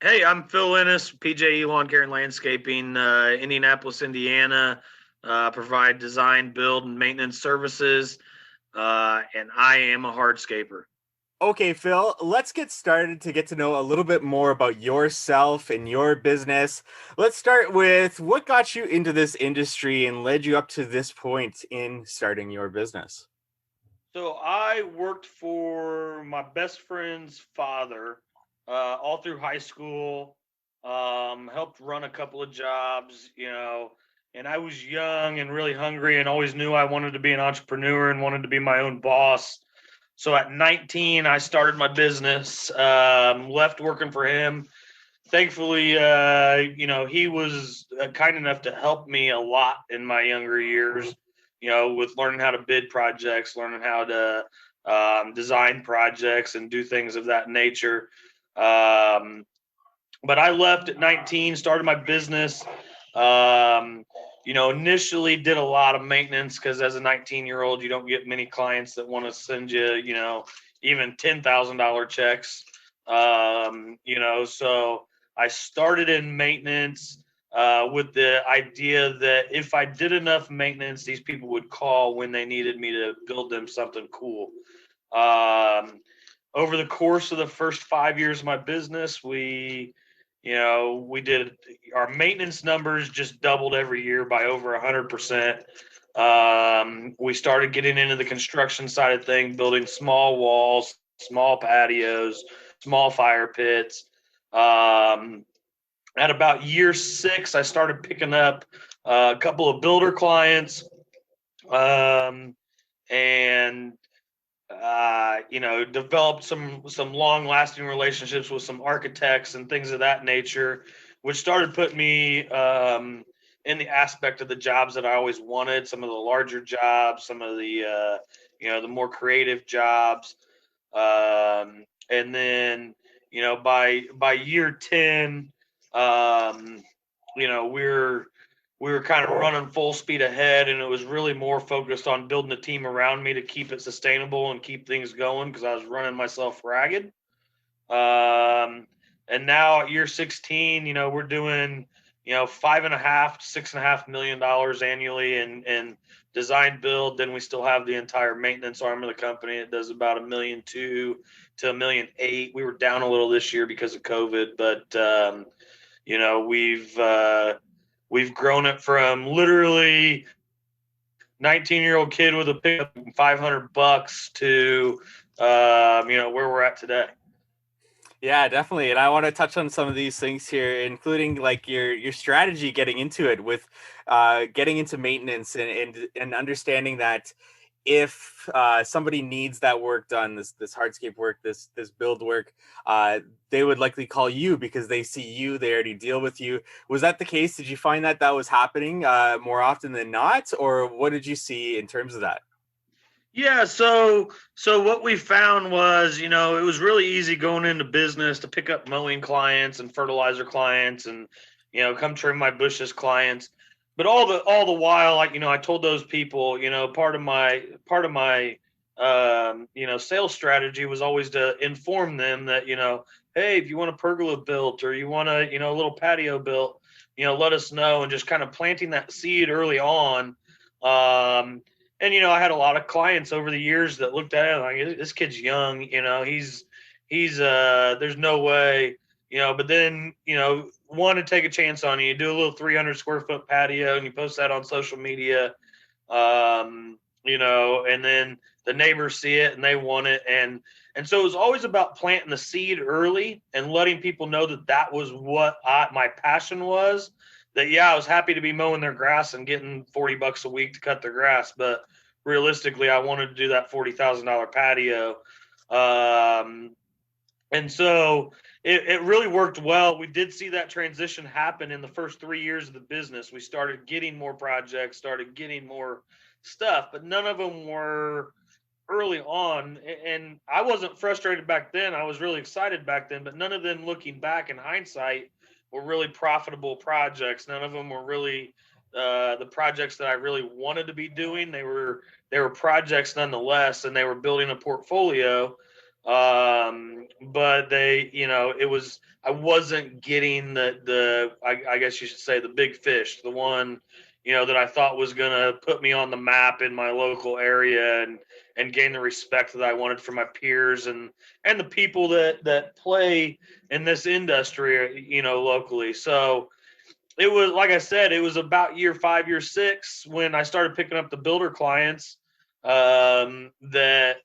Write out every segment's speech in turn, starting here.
Hey, I'm Phil Ennis, P.J.E Lawn Care and Landscaping, Indianapolis, Indiana. Provide design, build, and maintenance services, and I am a hardscaper. Okay, Phil, let's get started to get to know a little bit more about yourself and your business. Let's start with what got you into this industry and led you up to this point in starting your business. So I worked for my best friend's father all through high school. Helped run a couple of jobs, and I was young and really hungry, and always knew I wanted to be an entrepreneur and wanted to be my own boss. So at 19, I started my business. Left working for him. Thankfully, he was kind enough to help me a lot in my younger years, with learning how to bid projects, learning how to design projects and do things of that nature. Um, but I left at 19, started my business. Um, Initially did a lot of maintenance because as a 19-year-old, you don't get many clients that want to send you, even $10,000 checks. So I started in maintenance with the idea that if I did enough maintenance, these people would call when they needed me to build them something cool. Over the course of the first 5 years of my business, we did our maintenance numbers just doubled every year by over 100%. We started getting into the construction side of things, building small walls, small patios, small fire pits. Um, at about year 6, I started picking up a couple of builder clients, um, and developed some long lasting relationships with some architects and things of that nature, which started putting me in the aspect of the jobs that I always wanted. Some of the larger jobs, some of the more creative jobs, and then by year 10, um, you know, we're we were kind of running full speed ahead, and it was really more focused on building a team around me to keep it sustainable and keep things going because I was running myself ragged. Um, and now at year 16, we're doing, $5.5 to $6.5 million annually in design build. Then we still have the entire maintenance arm of the company. It does about 1.2 million to 1.8 million. We were down a little this year because of COVID, but you know, we've grown it from literally 19-year-old kid with a pickup $500 to where we're at today. Yeah, definitely. And I want to touch on some of these things here, including like your strategy getting into it with getting into maintenance and understanding that if somebody needs that work done, this hardscape work, this build work, they would likely call you because they see you, they already deal with you. Was that the case? Did you find that that was happening more often than not, or what did you see in terms of that? Yeah, so what we found was, it was really easy going into business to pick up mowing clients and fertilizer clients and come trim my bushes clients. But all the while, like, I told those people, part of my sales strategy was always to inform them that, hey, if you want a pergola built or you want a little patio built, let us know, and just kind of planting that seed early on. And I had a lot of clients over the years that looked at it like, this kid's young, he's there's no way, but then, want to take a chance on you. You do a little 300 square foot patio and you post that on social media, and then the neighbors see it and they want it. And so it was always about planting the seed early and letting people know that that was what my passion was. That, yeah, I was happy to be mowing their grass and getting $40 a week to cut their grass, but realistically, I wanted to do that $40,000 patio. Um, and so it really worked well. We did see that transition happen in the first 3 years of the business. We started getting more projects, started getting more stuff, but none of them were early on. And I wasn't frustrated back then. I was really excited back then, but none of them, looking back in hindsight, were really profitable projects. None of them were really the projects that I really wanted to be doing. They were projects nonetheless, and they were building a portfolio. But they, it was, I wasn't getting I guess you should say, the big fish, the one, that I thought was going to put me on the map in my local area, and gain the respect that I wanted from my peers, and the people that play in this industry, locally. So it was, like I said, it was about year 5, year 6 when I started picking up the builder clients, that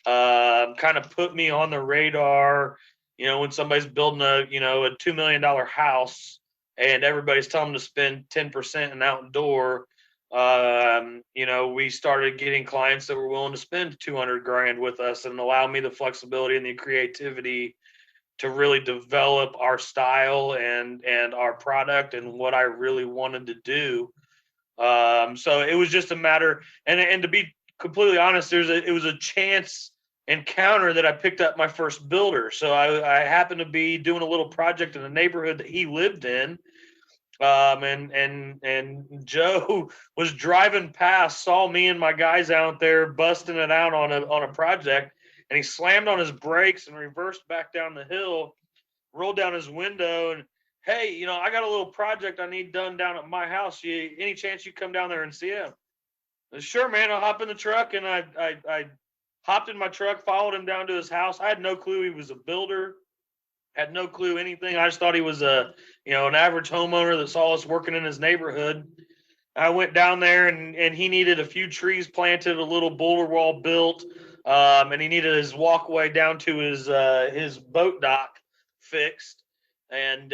kind of put me on the radar. When somebody's building a $2 million house, and everybody's telling them to spend 10% in outdoor. We started getting clients that were willing to spend 200 grand with us, and allow me the flexibility and the creativity to really develop our style and our product and what I really wanted to do. So it was just a matter, and to be completely honest, it was a chance encounter that I picked up my first builder. So I happened to be doing a little project in the neighborhood that he lived in. And Joe was driving past, saw me and my guys out there busting it out on a project, and he slammed on his brakes and reversed back down the hill, rolled down his window, and, hey, I got a little project I need done down at my house. Any chance you come down there and see him? Sure, man. I'll hop in the truck, and I hopped in my truck, followed him down to his house. I had no clue he was a builder. Had no clue anything. I just thought he was an average homeowner that saw us working in his neighborhood. I went down there, and he needed a few trees planted, a little boulder wall built, and he needed his walkway down to his boat dock fixed. And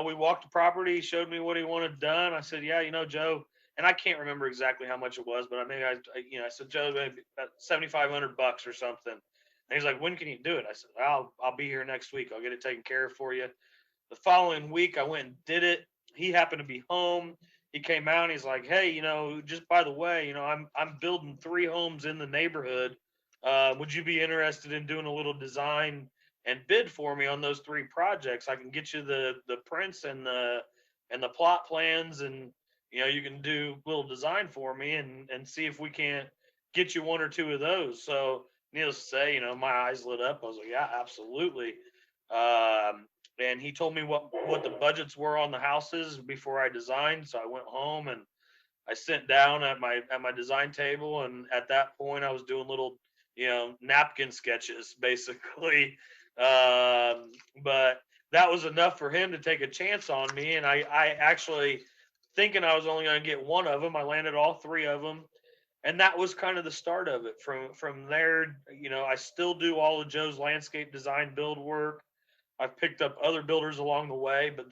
we walked the property. He showed me what he wanted done. I said, yeah, Joe, and I can't remember exactly how much it was, but I said, Joe, maybe about $7,500 or something. And he's like, when can you do it? I said, I'll be here next week. I'll get it taken care of for you. The following week, I went and did it. He happened to be home. He came out and he's like, hey, just by the way, I'm building 3 homes in the neighborhood. Would you be interested in doing a little design and bid for me on those 3 projects? I can get you the prints and the plot plans, and you can do a little design for me, and see if we can't get you 1 or 2 of those. So needless to say, my eyes lit up. I was like, yeah, absolutely. And he told me what the budgets were on the houses before I designed. So I went home and I sat down at my design table, and at that point I was doing little napkin sketches basically. But that was enough for him to take a chance on me, and I actually, thinking I was only going to get 1 of them, I landed all 3 of them. And that was kind of the start of it. From there, I still do all of Joe's landscape design build work. I've picked up other builders along the way, but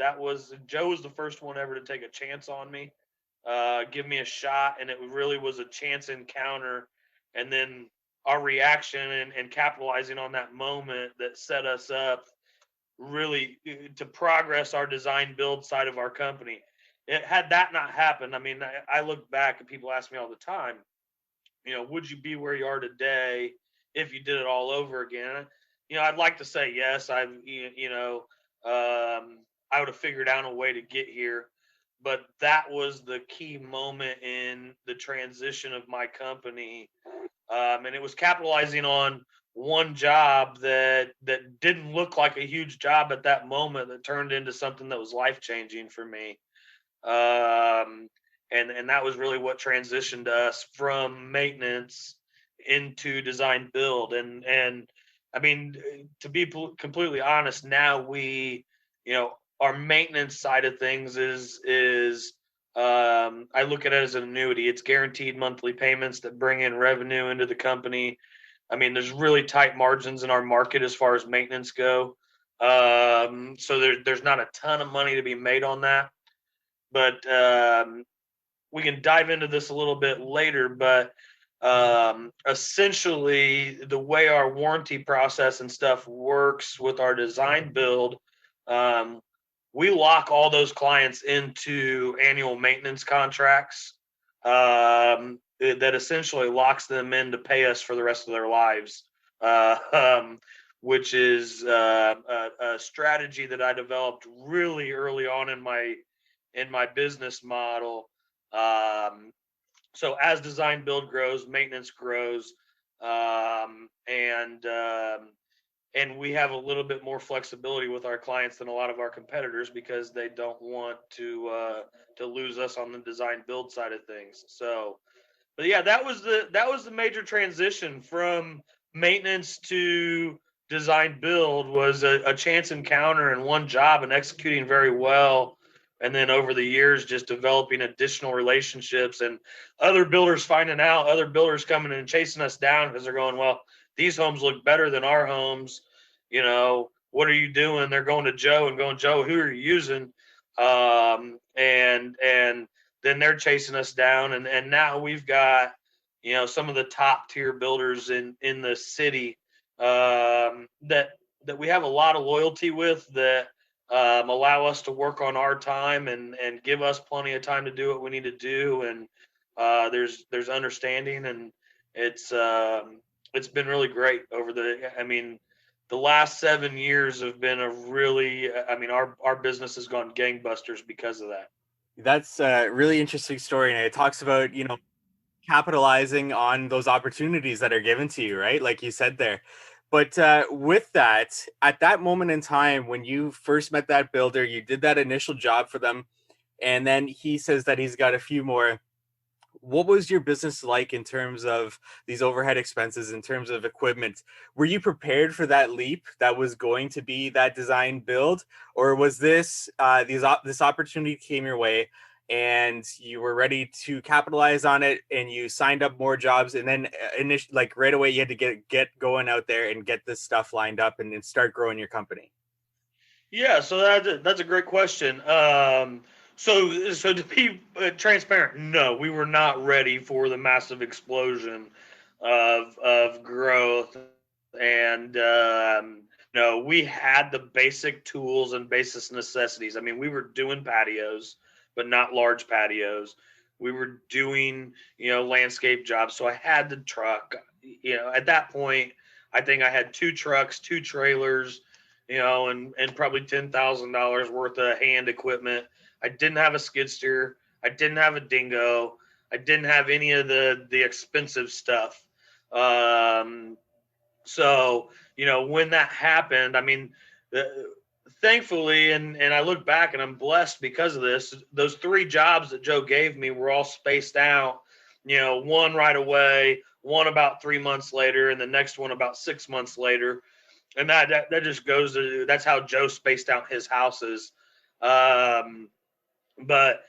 Joe was the first one ever to take a chance on me, give me a shot, and it really was a chance encounter. And then our reaction, and capitalizing on that moment, that set us up really to progress our design build side of our company. Had that not happened, I mean, I look back and people ask me all the time, would you be where you are today if you did it all over again? I'd like to say yes. I would have figured out a way to get here, but that was the key moment in the transition of my company, and it was capitalizing on one job that didn't look like a huge job at that moment, that turned into something that was life changing for me. um, and that was really what transitioned us from maintenance into design build. And I mean, to be completely honest, now our maintenance side of things is I look at it as an annuity. It's guaranteed monthly payments that bring in revenue into the company. I mean, there's really tight margins in our market as far as maintenance go. So there's not a ton of money to be made on that, but we can dive into this a little bit later. But essentially, the way our warranty process and stuff works with our design build, um, we lock all those clients into annual maintenance contracts, that essentially locks them in to pay us for the rest of their lives. Uh, um, which is a strategy that I developed really early on in my business model. Um, so as design build grows, maintenance grows, and and we have a little bit more flexibility with our clients than a lot of our competitors because they don't want to lose us on the design build side of things. So, but yeah, that was the major transition from maintenance to design build was a chance encounter and one job and executing very well. And then over the years, just developing additional relationships and other builders finding out, other builders coming and chasing us down because they're going, well, these homes look better than our homes. What are you doing? They're going to Joe and going, Joe, who are you using? And then they're chasing us down, and now we've got some of the top tier builders in the city, that we have a lot of loyalty with, that allow us to work on our time and give us plenty of time to do what we need to do. And there's understanding, and it's been really great over the last 7 years have been a really, our business has gone gangbusters because of that. That's a really interesting story, and it talks about capitalizing on those opportunities that are given to you, right? Like you said there. But with that, at that moment in time when you first met that builder, you did that initial job for them, and then he says that he's got a few more. What was your business like in terms of these overhead expenses, in terms of equipment? Were you prepared for that leap that was going to be that design build, or was this this opportunity came your way and you were ready to capitalize on it and you signed up more jobs, and then like right away you had to get going out there and get this stuff lined up and start growing your company? Yeah, so that's a great question. So to be transparent, no, we were not ready for the massive explosion of growth, and no, we had the basic tools and basic necessities. I mean, we were doing patios, but not large patios. We were doing landscape jobs, so I had the truck. At that point, I think I had two trucks, two trailers, and probably $10,000 worth of hand equipment. I didn't have a skid steer. I didn't have a dingo. I didn't have any of the expensive stuff. Um, so when that happened, uh, thankfully, and I look back and I'm blessed because of this. Those three jobs that Joe gave me were all spaced out. One right away, one about 3 months later, and the next one about 6 months later. And that just goes to that's how Joe spaced out his houses. Um, but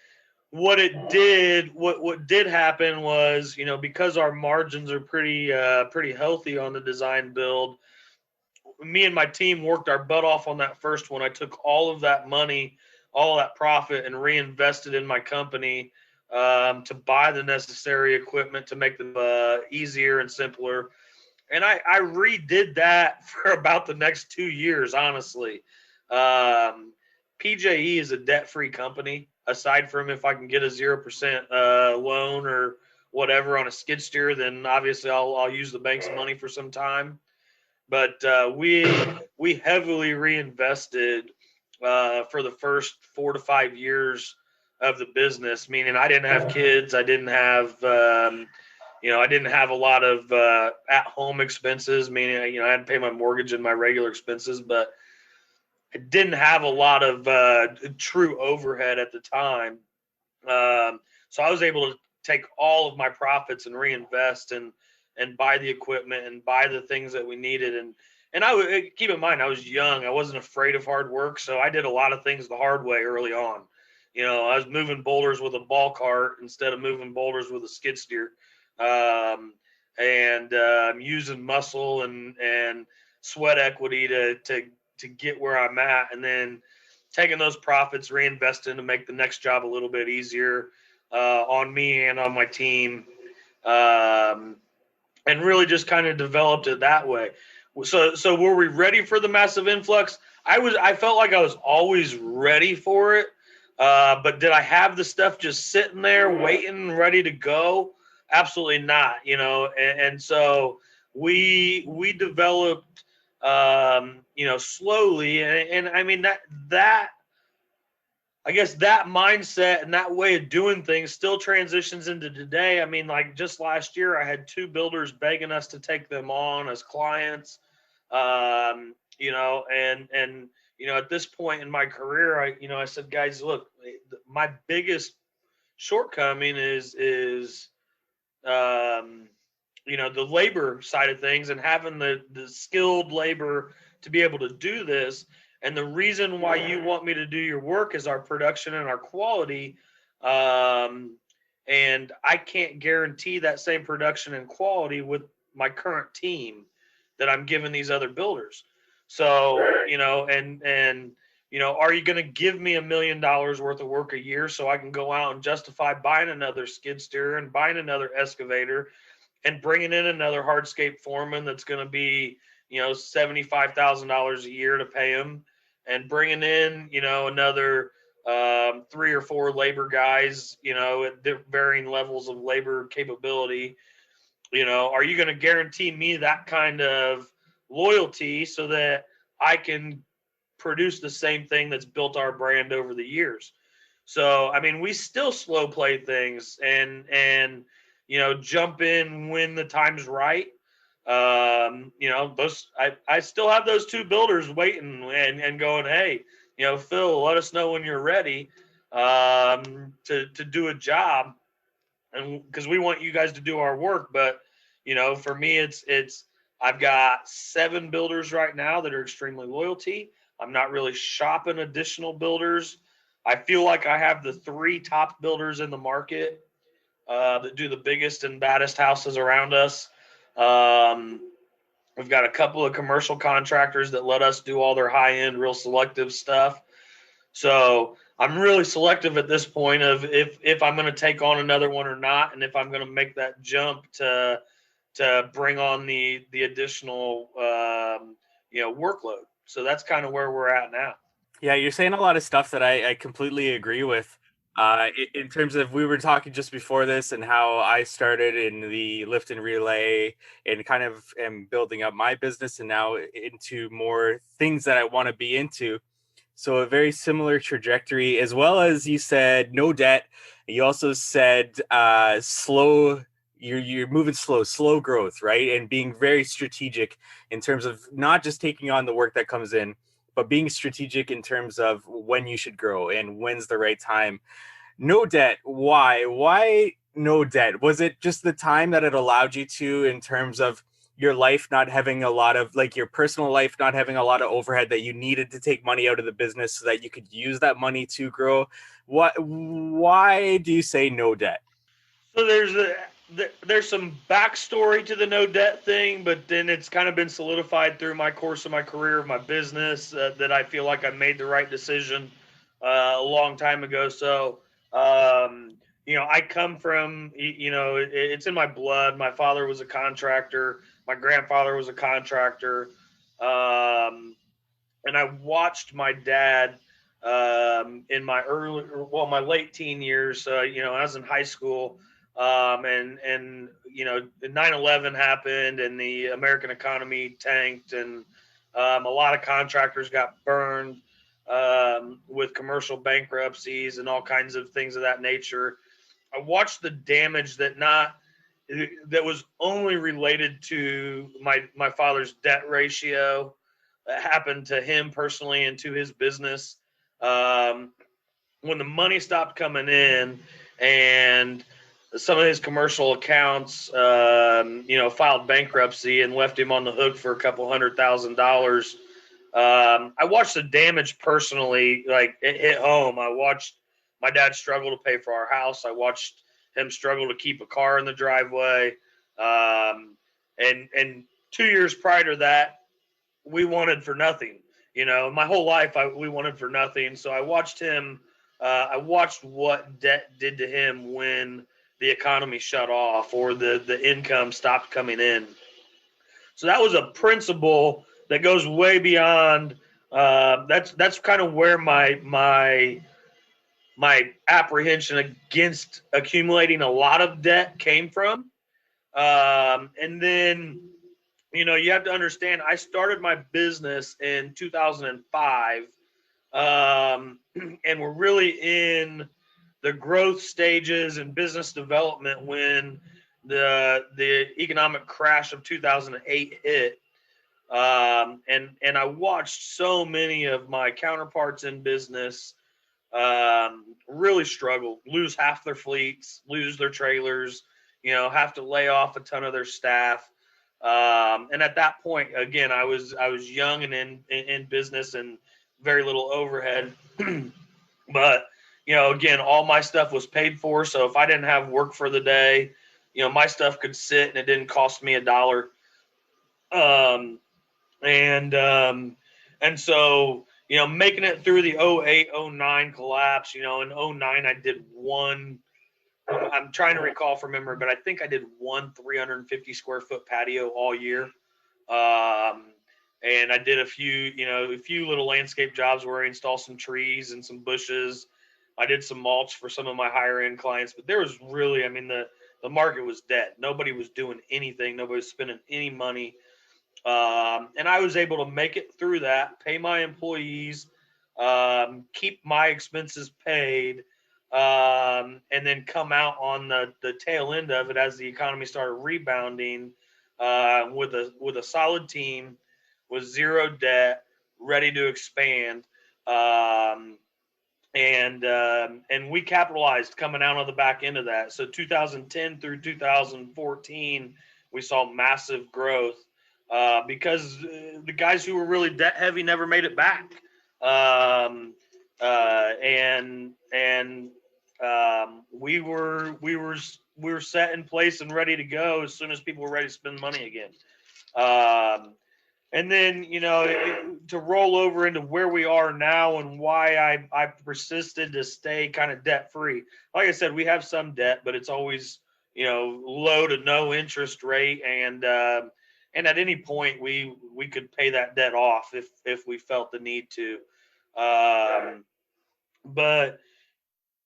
what did happen was, because our margins are pretty healthy on the design build, me and my team worked our butt off on that first one. I took all of that money, all of that profit, and reinvested in my company, to buy the necessary equipment to make them easier and simpler. And I redid that for about the next 2 years, honestly. Um, PJE is a debt free company, aside from if I can get a 0% loan or whatever on a skid steer, then obviously I'll use the bank's money for some time. But we heavily reinvested for the first 4 to 5 years of the business. Meaning, I didn't have kids, I didn't have a lot of at-home expenses. Meaning, I had to pay my mortgage and my regular expenses, but I didn't have a lot of true overhead at the time. So I was able to take all of my profits and reinvest and buy the equipment and buy the things that we needed. And I would keep in mind, I was young. I wasn't afraid of hard work, so I did a lot of things the hard way early on. I was moving boulders with a ball cart instead of moving boulders with a skid steer, um, and using muscle and sweat equity to get where I'm at, and then taking those profits, reinvesting to make the next job a little bit easier on me and on my team, um, and really just kind of developed it that way. So were we ready for the massive influx? I felt like I was always ready for it, but did I have the stuff just sitting there waiting, ready to go? Absolutely not. And so we developed, slowly, and I mean that I guess that mindset and that way of doing things still transitions into today. I mean, like just last year, I had two builders begging us to take them on as clients. And at this point in my career, I said, guys, look, my biggest shortcoming is um, the labor side of things, and having the skilled labor to be able to do this. And the reason why you want me to do your work is our production and our quality. Um, and I can't guarantee that same production and quality with my current team that I'm giving these other builders. So, are you going to give me $1 million worth of work a year so I can go out and justify buying another skid steer and buying another excavator and bringing in another hardscape foreman that's going to be, $75,000 a year to pay him, and bringing in, another 3 or 4 labor guys, at varying levels of labor capability? Are you going to guarantee me that kind of loyalty so that I can produce the same thing that's built our brand over the years? So, I mean, we still slow play things and jump in when the time's right. Those I still have those 2 builders waiting and going, hey, Phil, let us know when you're ready to do a job, and because we want you guys to do our work. But for me, it's I've got 7 builders right now that are extremely loyalty. I'm not really shopping additional builders. I feel like I have the 3 top builders in the market that do the biggest and baddest houses around us. Um, we've got a couple of commercial contractors that let us do all their high end, real selective stuff. So I'm really selective at this point of if I'm going to take on another one or not, and if I'm going to make that jump to bring on the additional workload. So that's kind of where we're at now. Yeah, you're saying a lot of stuff that I completely agree with. In terms of, we were talking just before this and how I started in the lift and relay and kind of am building up my business and now into more things that I want to be into. So a very similar trajectory, as well as you said, no debt. You also said slow. You're moving slow growth, right? And being very strategic in terms of not just taking on the work that comes in, but being strategic in terms of when you should grow and when's the right time. No debt. Why? Why no debt? Was it just the time that it allowed you to, in terms of your life not having a lot of, like, your personal life not having a lot of overhead, that you needed to take money out of the business so that you could use that money to grow? Why do you say no debt? So there's some backstory to the no debt thing, but then it's kind of been solidified through my course of my career of my business that I feel like I made the right decision a long time ago. So I come from it's in my blood. My father was a contractor. My grandfather was a contractor. Um, and I watched my dad in my late teen years. I was in high school, and 9/11 happened, and the American economy tanked, and a lot of contractors got burned with commercial bankruptcies and all kinds of things of that nature. I watched the damage that was only related to my father's debt ratio that happened to him personally and to his business. Um, when the money stopped coming in, and some of his commercial accounts, filed bankruptcy and left him on the hook for a couple $100,000. I watched the damage personally, like it hit home. I watched my dad struggle to pay for our house. I watched him struggle to keep a car in the driveway. And 2 years prior to that, we wanted for nothing. My whole life we wanted for nothing. So I watched him. I watched what debt did to him when the economy shut off or the income stopped coming in. So that was a principle that goes way beyond. That's kind of where my apprehension against accumulating a lot of debt came from. And then you have to understand, I started my business in 2005, and we're really in the growth stages and business development when the economic crash of 2008 hit. And I watched so many of my counterparts in business really struggle, lose half their fleets, lose their trailers, have to lay off a ton of their staff. And at that point, again, I was young and in business and very little overhead. But again, all my stuff was paid for. So if I didn't have work for the day, my stuff could sit and it didn't cost me a dollar. Um, and so making it through the '08 '09 collapse, in '09 I did one. I'm trying to recall from memory, but I think I did one 350 square foot patio all year. And I did a few little landscape jobs where I installed some trees and some bushes. I did some mulch for some of my higher end clients, but there was really, I mean, the market was dead. Nobody was doing anything. Nobody was spending any money. And I was able to make it through that, pay my employees, keep my expenses paid, and then come out on the tail end of it as the economy started rebounding with a solid team, with zero debt, ready to expand. Um, and we capitalized coming out on the back end of that. So 2010 through 2014, we saw massive growth because the guys who were really debt heavy never made it back, and we were set in place and ready to go as soon as people were ready to spend money again. Um, and then to roll over into where we are now and why I persisted to stay kind of debt free. Like I said, we have some debt, but it's always low to no interest rate, and at any point we could pay that debt off if we felt the need to. Um, but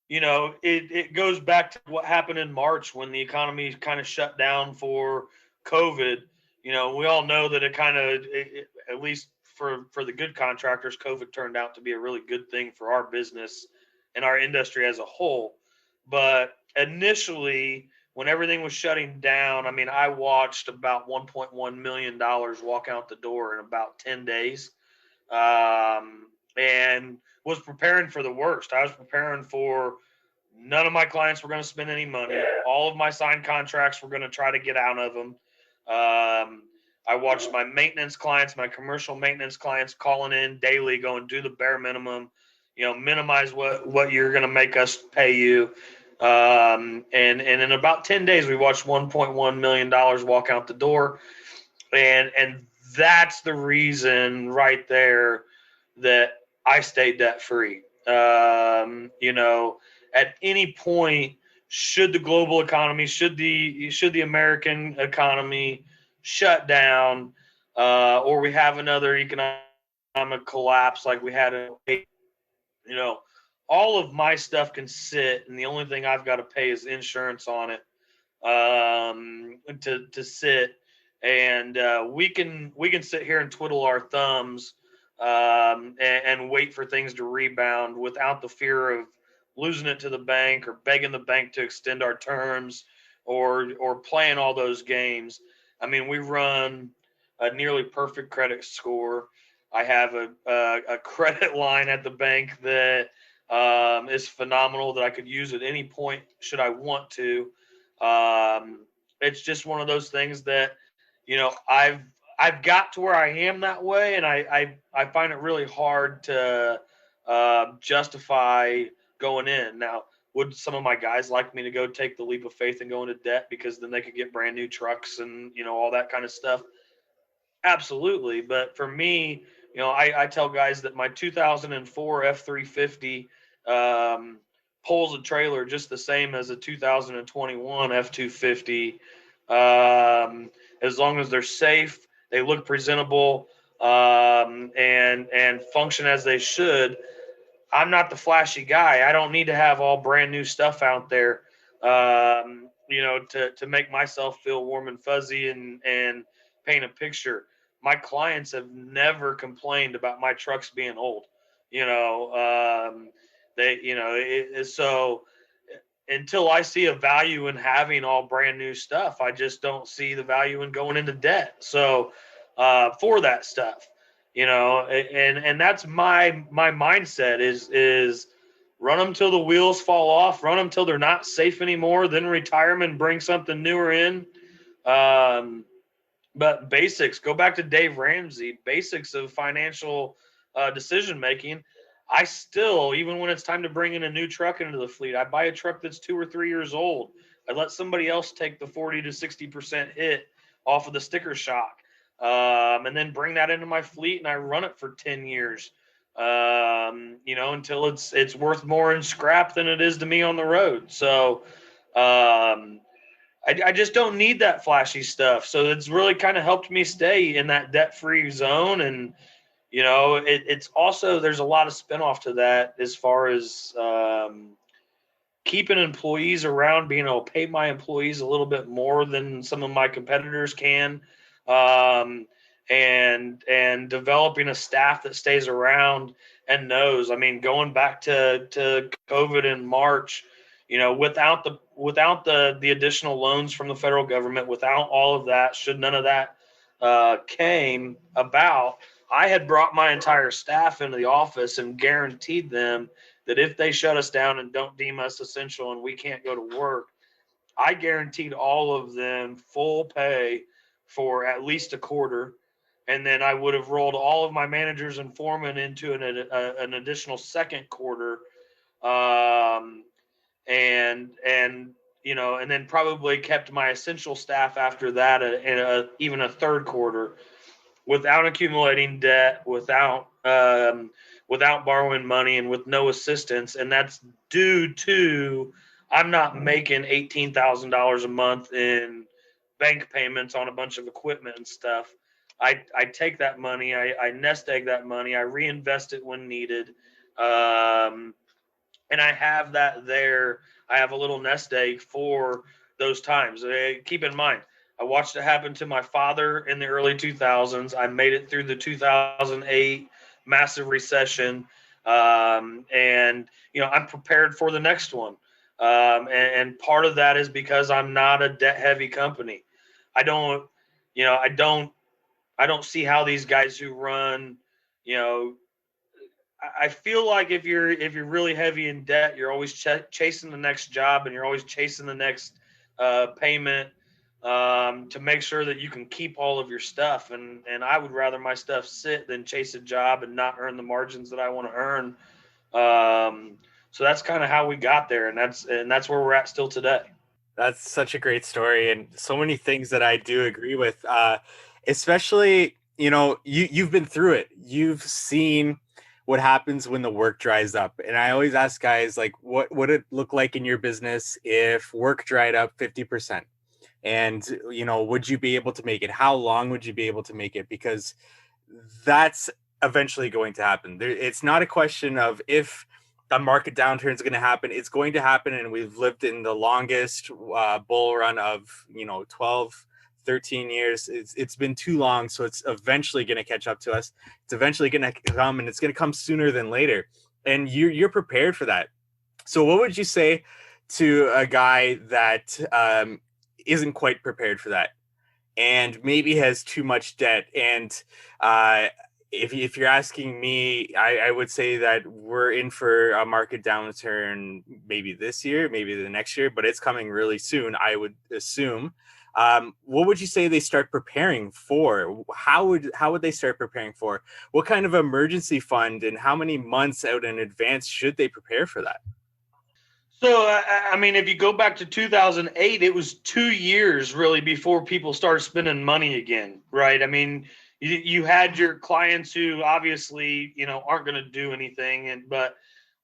it goes back to what happened in March when the economy kind of shut down for COVID. We all know that it kind of, at least for the good contractors, COVID turned out to be a really good thing for our business and our industry as a whole. But initially, when everything was shutting down, I mean, I watched about $1.1 million walk out the door in about 10 days, and was preparing for the worst. I was preparing for none of my clients were going to spend any money. All of my signed contracts were going to try to get out of them. I watched my maintenance clients, my commercial maintenance clients calling in daily, going do the bare minimum, minimize what you're going to make us pay you. And in about 10 days, we watched $1.1 million walk out the door. And that's the reason right there that I stay debt free. At any point, should the global economy, should the American economy shut down, or we have another economic collapse like we had in 08, you know, all of my stuff can sit, and the only thing I've got to pay is insurance on it, to sit, and we can sit here and twiddle our thumbs, and wait for things to rebound without the fear of losing it to the bank or begging the bank to extend our terms, or playing all those games. I mean, we run a nearly perfect credit score. I have a credit line at the bank that is phenomenal that I could use at any point should I want to. It's just one of those things that I've got to where I am that way, and I find it really hard to justify going in. Now, would some of my guys like me to go take the leap of faith and go into debt because then they could get brand new trucks and all that kind of stuff? Absolutely. But for me, I tell guys that my 2004 F350 um, pulls a trailer just the same as a 2021 F250. As long as they're safe, they look presentable, and function as they should. I'm not the flashy guy. I don't need to have all brand new stuff out there, to make myself feel warm and fuzzy and paint a picture. My clients have never complained about my trucks being old. You know, they, so until I see a value in having all brand new stuff, I just don't see the value in going into debt. So, for that stuff. And that's my mindset is run them till the wheels fall off, run them till they're not safe anymore, then retire them and bring something newer in. Um, but basics, go back to Dave Ramsey, basics of financial decision making. I still, even when it's time to bring in a new truck into the fleet, I buy a truck that's 2 or 3 years old. I let somebody else take the 40 to 60% hit off of the sticker shock, and then bring that into my fleet, and I run it for 10 years, until it's worth more in scrap than it is to me on the road. So, I just don't need that flashy stuff. So it's really kind of helped me stay in that debt free zone. And, it's also, there's a lot of spinoff to that as far as keeping employees around, being able to pay my employees a little bit more than some of my competitors can. Um, and developing a staff that stays around and knows. I mean, going back to COVID in March, without the additional loans from the federal government, without all of that, should none of that came about, I had brought my entire staff into the office and guaranteed them that if they shut us down and don't deem us essential and we can't go to work, I guaranteed all of them full pay for at least a quarter. And then I would have rolled all of my managers and foremen into an additional second quarter. Um, and then probably kept my essential staff after that, even a third quarter, without accumulating debt, without borrowing money, and with no assistance. And that's due to I'm not making $18,000 a month in bank payments on a bunch of equipment and stuff. I take that money, I nest egg that money, I reinvest it when needed. And I have that there. I have a little nest egg for those times. Keep in mind, I watched it happen to my father in the early 2000s. I made it through the 2008 massive recession, and I'm prepared for the next one. And part of that is because I'm not a debt heavy company. I don't, you know, I don't, I don't see how these guys who run, you know, I feel like if you're really heavy in debt, you're always chasing the next job, and you're always chasing the next payment, to make sure that you can keep all of your stuff. And I would rather my stuff sit than chase a job and not earn the margins that I want to earn. So that's kind of how we got there, and that's where we're at still today. That's such a great story, and so many things that I do agree with. Especially, you've been through it. You've seen what happens when the work dries up. And I always ask guys, like, what would it look like in your business if work dried up 50%? And would you be able to make it? How long would you be able to make it? Because that's eventually going to happen. It's not a question of if a market downturn is going to happen. It's going to happen, and we've lived in the longest bull run of 12, 13 years. It's been too long, so it's eventually going to catch up to us. It's eventually going to come, and it's going to come sooner than later. And you're prepared for that. So what would you say to a guy that isn't quite prepared for that, and maybe has too much debt? And uh, if you're asking me, I would say that we're in for a market downturn, maybe this year, maybe the next year, but it's coming really soon, I would assume. What would you say they start preparing for? How would they start preparing for? What kind of emergency fund, and how many months out in advance should they prepare for that? So, I mean, if you go back to 2008, it was 2 years really before people started spending money again, right? I mean, you had your clients who obviously, aren't going to do anything. But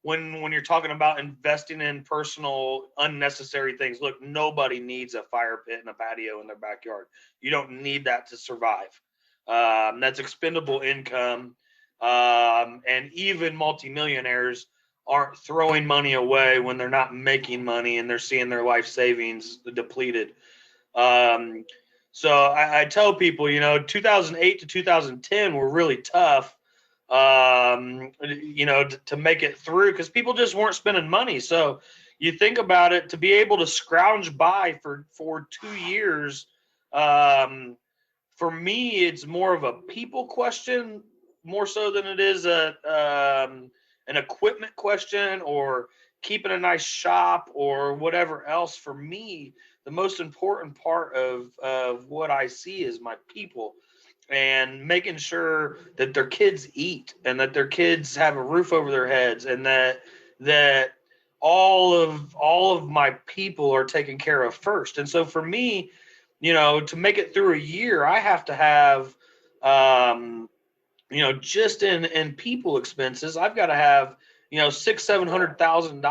when you're talking about investing in personal unnecessary things, look, nobody needs a fire pit and a patio in their backyard. You don't need that to survive. That's expendable income. And even multimillionaires aren't throwing money away when they're not making money and they're seeing their life savings depleted. Um, so I tell people, 2008 to 2010 were really tough, to make it through, because people just weren't spending money. So you think about it, to be able to scrounge by for 2 years, um, for me, it's more of a people question, more so than it is an equipment question or keeping a nice shop or whatever else. For me, the most important part of what I see is my people and making sure that their kids eat and that their kids have a roof over their heads and that all of my people are taken care of first. And so for me, to make it through a year, I have to have, um, just in people expenses, I've got to have, $600,000, 700,000,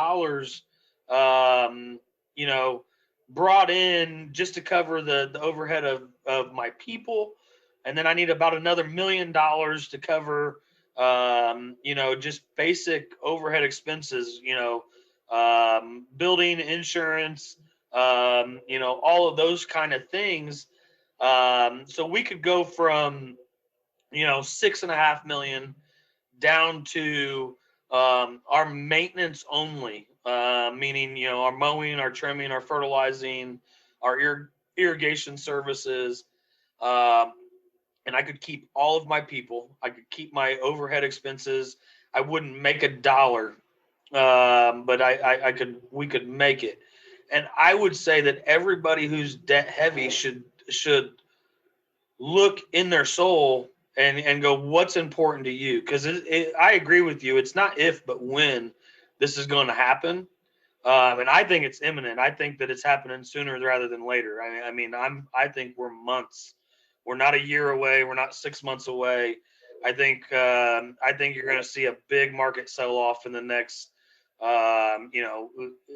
um, you know, brought in just to cover the overhead of my people, and then I need about another $1 million to cover, just basic overhead expenses, building insurance, all of those kind of things. So we could go from 6.5 million down to our maintenance only, meaning our mowing, our trimming, our fertilizing, our irrigation services, um, and I could keep all of my people. I could keep my overhead expenses. I wouldn't make a dollar, but I could. We could make it, and I would say that everybody who's debt heavy should look in their soul and go, what's important to you? Because I agree with you. It's not if, but when this is going to happen. And I think it's imminent. I think that it's happening sooner rather than later. I think we're months. We're not a year away. We're not 6 months away. I think you're going to see a big market sell off in the next.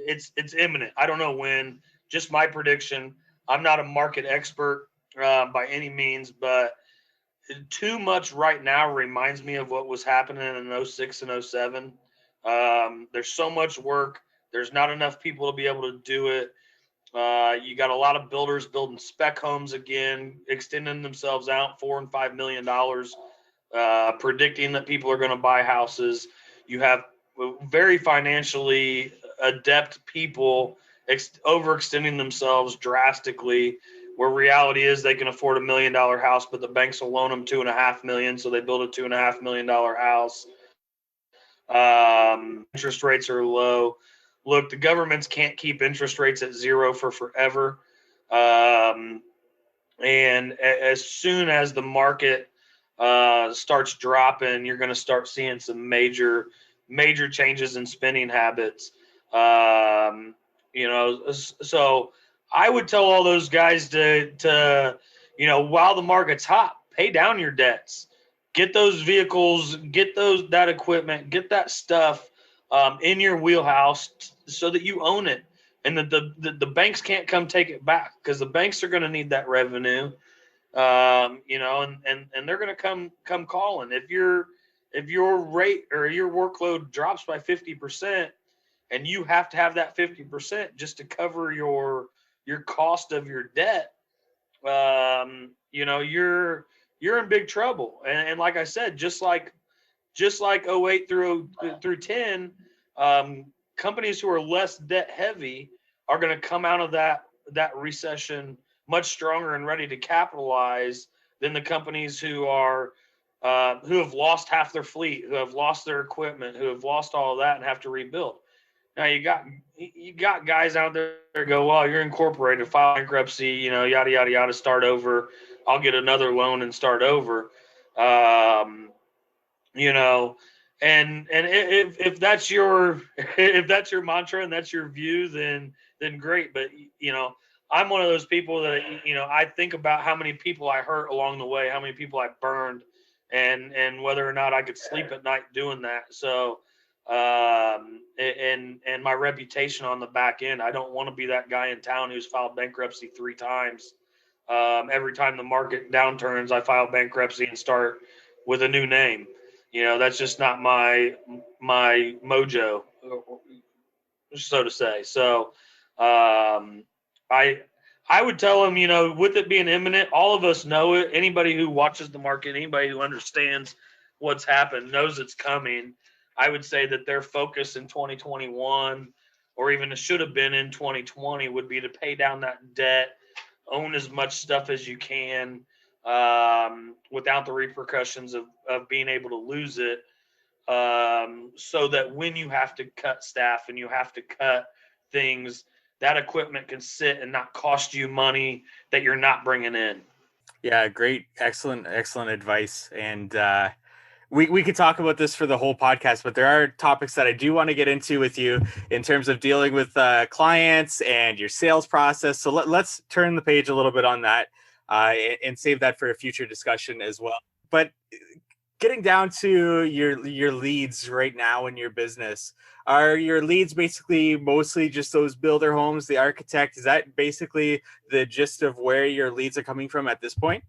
It's imminent. I don't know when. Just my prediction. I'm not a market expert by any means, but too much right now reminds me of what was happening in '06 and '07. There's so much work. There's not enough people to be able to do it. You got a lot of builders building spec homes again, extending themselves out $4 and $5 million, predicting that people are going to buy houses. You have very financially adept people overextending themselves drastically, where reality is they can afford $1 million house, but the banks will loan them 2.5 million, so they build a $2.5 million house. Interest rates are low. Look, the governments can't keep interest rates at zero for forever. Um, and as soon as the market starts dropping, you're going to start seeing some major changes in spending habits. So I would tell all those guys while the market's hot, pay down your debts, get those vehicles, get that equipment, get that stuff in your wheelhouse so that you own it, and that the banks can't come take it back, because the banks are going to need that revenue. And they're going to come calling if your rate or your workload drops by 50%, and you have to have that 50% just to cover your cost of your debt. You're in big trouble. And like I said, just like '08 through 10, um, companies who are less debt heavy are going to come out of that recession much stronger and ready to capitalize than the companies who have lost half their fleet, who have lost their equipment, who have lost all of that and have to rebuild. Now you got guys out there that go, well, you're incorporated, file bankruptcy, yada yada yada, start over. I'll get another loan and start over. Um, you know, and if that's your if that's your mantra and that's your view, then great. But I'm one of those people that I think about how many people I hurt along the way, how many people I burned, and whether or not I could sleep at night doing that. So and my reputation on the back end, I don't want to be that guy in town who's filed bankruptcy 3 times. Every time the market downturns, I file bankruptcy and start with a new name. That's just not my mojo, so to say. So um, I I would tell them, with it being imminent, all of us know it. Anybody who watches the market, anybody who understands what's happened, knows it's coming. I would say that their focus in 2021, or even it should have been in 2020, would be to pay down that debt, own as much stuff as you can, without the repercussions of being able to lose it, so that when you have to cut staff and you have to cut things, that equipment can sit and not cost you money that you're not bringing in. Yeah, great, excellent advice. And we could talk about this for the whole podcast, but there are topics that I do want to get into with you in terms of dealing with clients and your sales process. So let's turn the page a little bit on that, and save that for a future discussion as well. But getting down to your leads right now in your business, are your leads basically mostly just those builder homes, the architect? Is that basically the gist of where your leads are coming from at this point?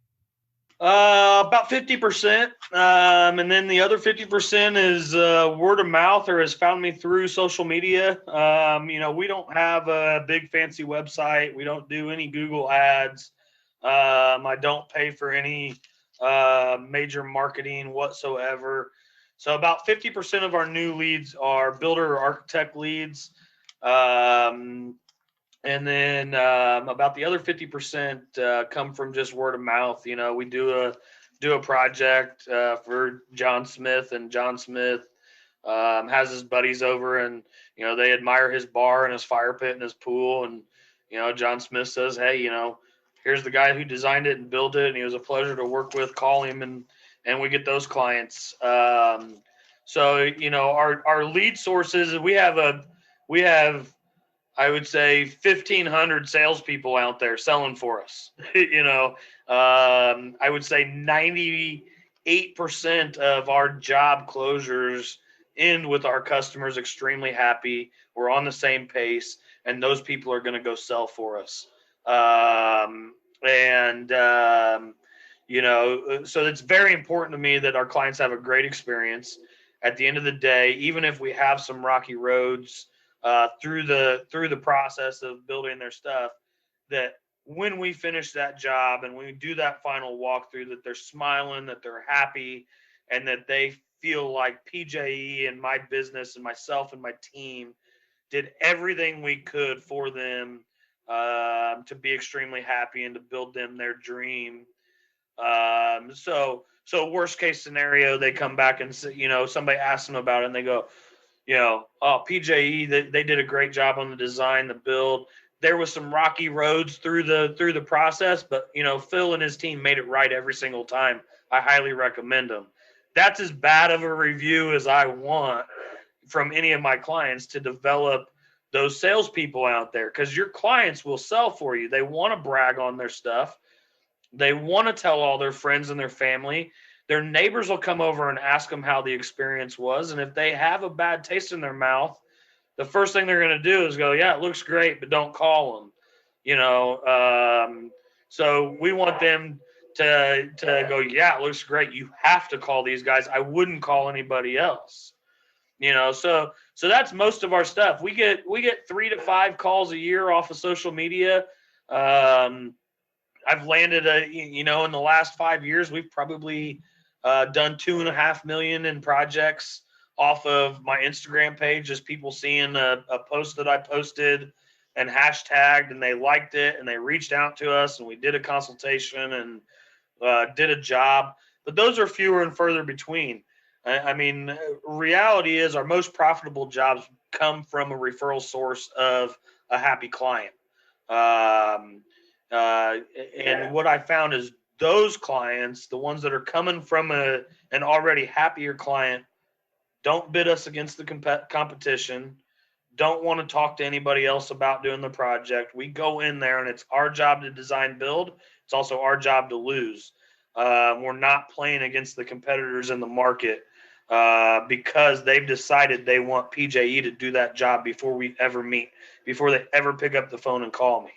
About 50%. And then the other 50% is word of mouth or has found me through social media. We don't have a big fancy website. We don't do any Google ads. I don't pay for any major marketing whatsoever. So about 50% of our new leads are builder or architect leads. And then about the other 50% come from just word of mouth. We do a project for John Smith, and John Smith has his buddies over, and they admire his bar and his fire pit and his pool, and John Smith says, hey, here's the guy who designed it and built it, and he was a pleasure to work with. Call him, and we get those clients. So our lead sources, we have I would say 1,500 salespeople out there selling for us. I would say 98% of our job closures end with our customers extremely happy. We're on the same pace, and those people are going to go sell for us. And so it's very important to me that our clients have a great experience. At the end of the day, even if we have some rocky roads through the process of building their stuff, that when we finish that job and we do that final walkthrough, that they're smiling, that they're happy, and that they feel like PJE and my business and myself and my team did everything we could for them to be extremely happy and to build them their dream. So worst case scenario, they come back and say, somebody asks them about it, and they go, oh, PJE, they did a great job on the design, the build. There was some rocky roads through the process, but Phil and his team made it right every single time. I highly recommend them. That's as bad of a review as I want from any of my clients to develop those salespeople out there, because your clients will sell for you. They want to brag on their stuff. They want to tell all their friends and their family. Their neighbors will come over and ask them how the experience was. And if they have a bad taste in their mouth, the first thing they're going to do is go, yeah, it looks great, but don't call them. So we want them to go, yeah, it looks great. You have to call these guys. I wouldn't call anybody else. So that's most of our stuff. We get 3 to 5 calls a year off of social media. I've landed in the last 5 years, we've probably done 2.5 million in projects off of my Instagram page, just people seeing a post that I posted and hashtagged, and they liked it, and they reached out to us, and we did a consultation and did a job. But those are fewer and further between. I mean, reality is our most profitable jobs come from a referral source of a happy client. Um, and what I found is those clients, the ones that are coming from an already happier client, don't bid us against the competition, don't want to talk to anybody else about doing the project. We go in there and it's our job to design build. It's also our job to lose. We're not playing against the competitors in the market because they've decided they want PJE to do that job before we ever meet, before they ever pick up the phone and call me.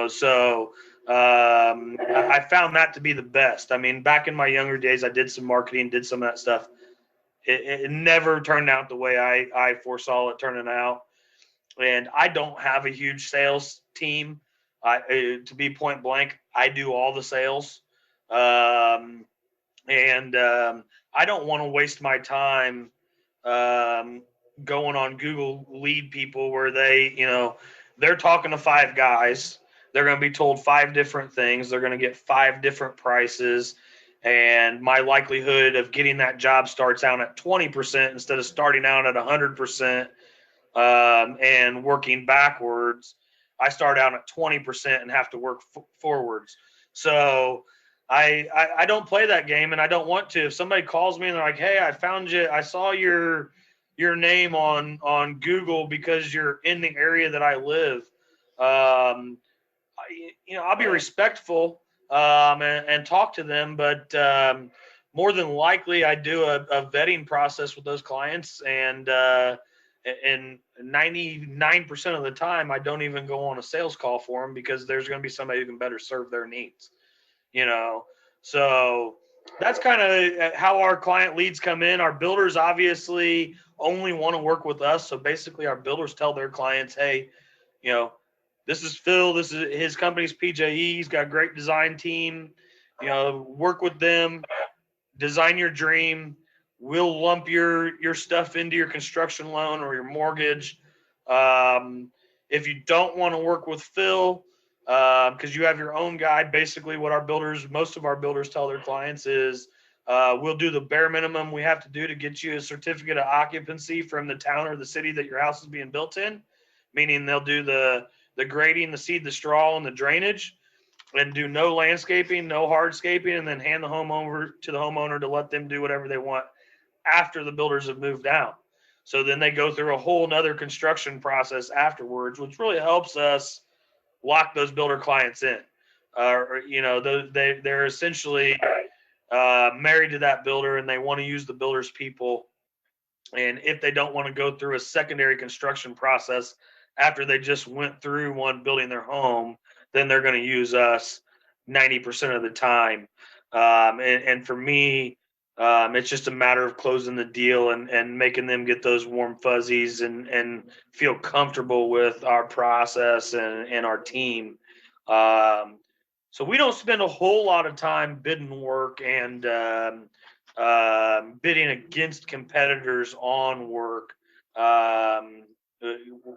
So I found that to be the best. I mean, back in my younger days, I did some marketing, did some of that stuff. It never turned out the way I foresaw it turning out. And I don't have a huge sales team. To be point blank, I do all the sales. And I don't want to waste my time going on Google lead people where they're talking to 5 guys. they're going to be told 5 different things. They're going to get 5 different prices. And my likelihood of getting that job starts out at 20% instead of starting out at 100%, and working backwards. I start out at 20% and have to work forwards. So I don't play that game, and I don't want to. If somebody calls me and they're like, "Hey, I found you. I saw your name on Google because you're in the area that I live." I'll be respectful, and talk to them, but more than likely, I do a vetting process with those clients, and 99% of the time, I don't even go on a sales call for them because there's going to be somebody who can better serve their needs. You know, so that's kind of how our client leads come in. Our builders obviously only want to work with us, so basically, our builders tell their clients, "Hey, you know, this is Phil. This is his company's P.J.E. He's got a great design team. Work with them, design your dream. We'll lump your stuff into your construction loan or your mortgage. Um, if you don't want to work with Phil, because you have your own guy, basically what most of our builders tell their clients is, we'll do the bare minimum we have to do to get you a certificate of occupancy from the town or the city that your house is being built in, meaning they'll do the grading, the seed, the straw, and the drainage, and do no landscaping, no hardscaping, and then hand the home over to the homeowner to let them do whatever they want after the builders have moved out. So then they go through a whole nother construction process afterwards, which really helps us lock those builder clients in. They're essentially married to that builder, and they want to use the builder's people. And if they don't want to go through a secondary construction process after they just went through one building their home, then they're going to use us 90% of the time. And for me, it's just a matter of closing the deal and making them get those warm fuzzies and feel comfortable with our process and our team. So we don't spend a whole lot of time bidding work and bidding against competitors on work. Um,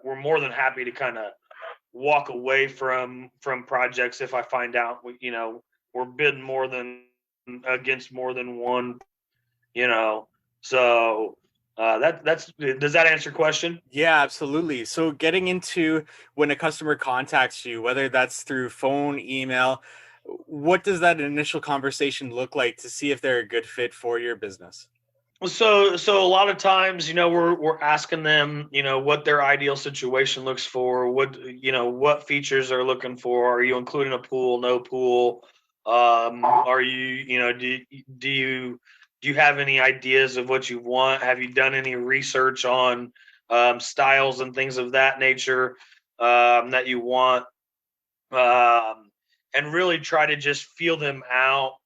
we're more than happy to kind of walk away from projects if I find out we're bidding more than against more than one. So that's does that answer your question? Yeah, absolutely. So getting into when a customer contacts you, whether that's through phone, email, what does that initial conversation look like to see if they're a good fit for your business? So a lot of times, we're asking them, what their ideal situation looks for, what features they're looking for. Are you including a pool, no pool? Are you, do you have any ideas of what you want? Have you done any research on styles and things of that nature that you want? And really try to just feel them out,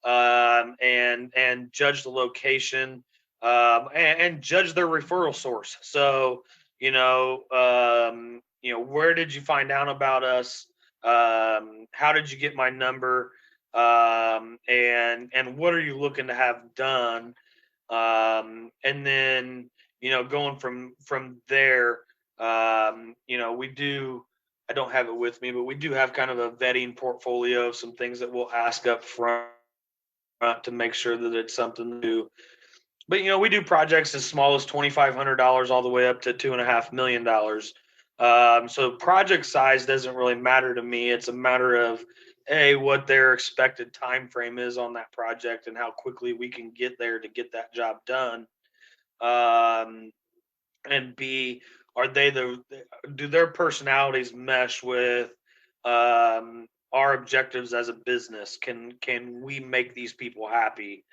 and judge the location, and judge their referral source. So where did you find out about us? How did you get my number? And what are you looking to have done? And then going from there, we do. I don't have it with me, but we do have kind of a vetting portfolio of some things that we'll ask up front to make sure that it's something new. But we do projects as small as $2,500 all the way up to $2.5 million. So project size doesn't really matter to me. It's a matter of what their expected time frame is on that project and how quickly we can get there to get that job done. Um, and B, are they do their personalities mesh with our objectives as a business? Can we make these people happy?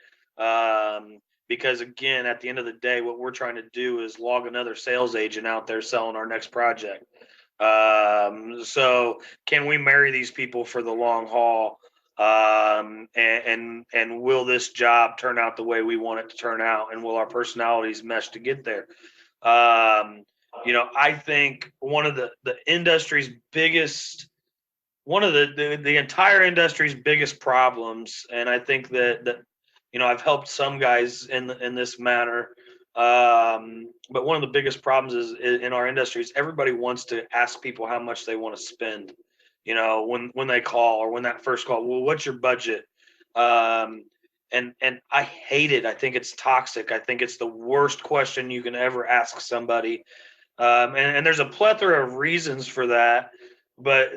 Because again, at the end of the day, what we're trying to do is log another sales agent out there selling our next project. So can we marry these people for the long haul? And will this job turn out the way we want it to turn out? And will our personalities mesh to get there? Um, I think one of the industry's biggest, one of the entire industry's biggest problems, and I think that I've helped some guys in this matter. But one of the biggest problems is in our industry is everybody wants to ask people how much they want to spend. when they call or when that first call, well, what's your budget? Um, and I hate it. I think it's toxic. I think it's the worst question you can ever ask somebody. And there's a plethora of reasons for that, but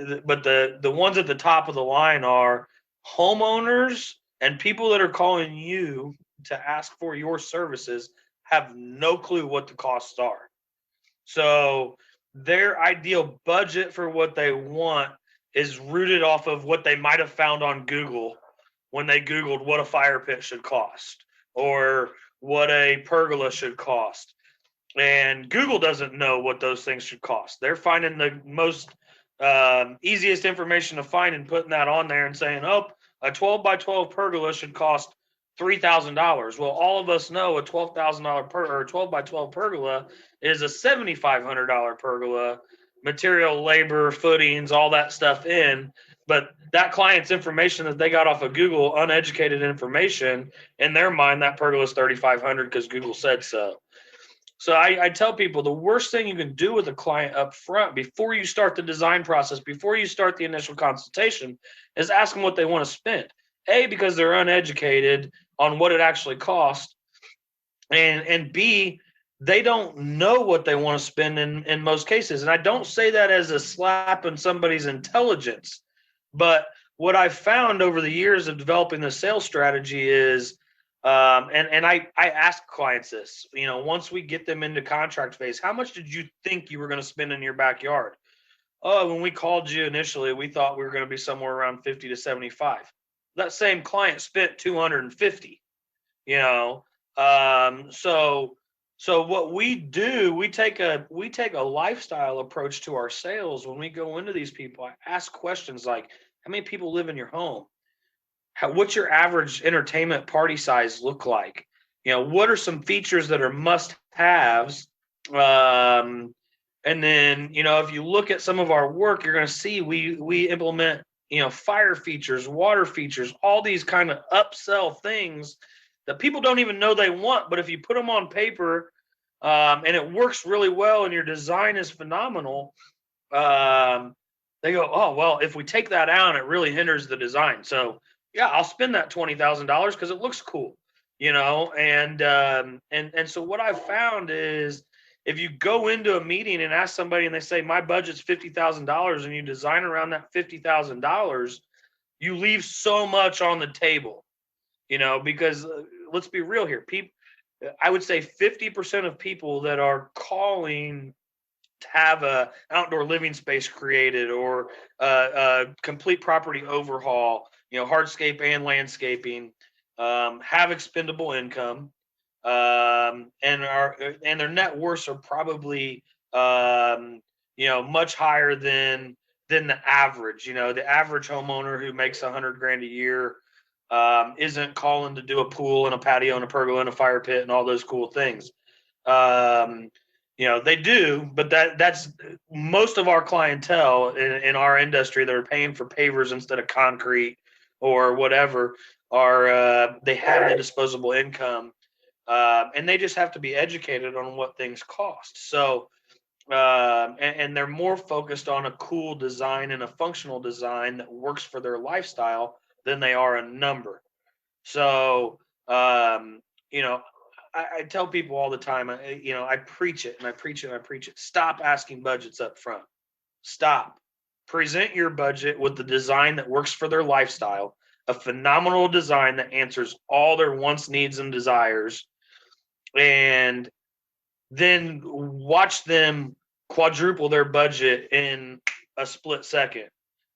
the ones at the top of the line are homeowners and people that are calling you to ask for your services have no clue what the costs are. So their ideal budget for what they want is rooted off of what they might have found on Google when they Googled what a fire pit should cost or what a pergola should cost. And Google doesn't know what those things should cost. They're finding the most easiest information to find and putting that on there and saying, oh, a 12 by 12 pergola should cost $3,000. Well, all of us know a $12,000 or 12 by 12 pergola is a $7,500 pergola, material, labor, footings, all that stuff in. But that client's information that they got off of Google, uneducated information, in their mind, that pergola is 3,500 because Google said so. So I tell people the worst thing you can do with a client up front before you start the design process, before you start the initial consultation, is ask them what they want to spend. A, because they're uneducated on what it actually costs, and B, they don't know what they want to spend in most cases. And I don't say that as a slap on somebody's intelligence, but what I've found over the years of developing the sales strategy is, and I ask clients this, once we get them into contract phase, how much did you think you were going to spend in your backyard? Oh, when we called you initially, we thought we were going to be somewhere around 50 to 75. That same client spent 250, you know. So what we do, we take a lifestyle approach to our sales when we go into these people. I ask questions like, how many people live in your home? What's your average entertainment party size look like? What are some features that are must haves? Um, and then, if you look at some of our work, you're going to see we implement, fire features, water features, all these kind of upsell things that people don't even know they want. But if you put them on paper, and it works really well and your design is phenomenal, um, they go, oh, well, if we take that out, it really hinders the design. So yeah, I'll spend that $20,000 because it looks cool, and so what I've found is if you go into a meeting and ask somebody and they say my budget's $50,000 and you design around that $50,000, you leave so much on the table, because let's be real here. I would say 50% of people that are calling to have a outdoor living space created or a complete property overhaul, hardscape and landscaping, have expendable income, and their net worths are probably much higher than the average. The average homeowner who makes 100 grand a year isn't calling to do a pool and a patio and a pergola and a fire pit and all those cool things. Um, they do, but that's most of our clientele in our industry that are paying for pavers instead of concrete or whatever are they have the disposable income, and they just have to be educated on what things cost. So and they're more focused on a cool design and a functional design that works for their lifestyle than they are a number. So, um, you know, I tell people all the time, I preach it and I preach it and I preach it. Stop asking budgets up front. Stop. Present your budget with the design that works for their lifestyle, a phenomenal design that answers all their wants, needs, and desires, and then watch them quadruple their budget in a split second.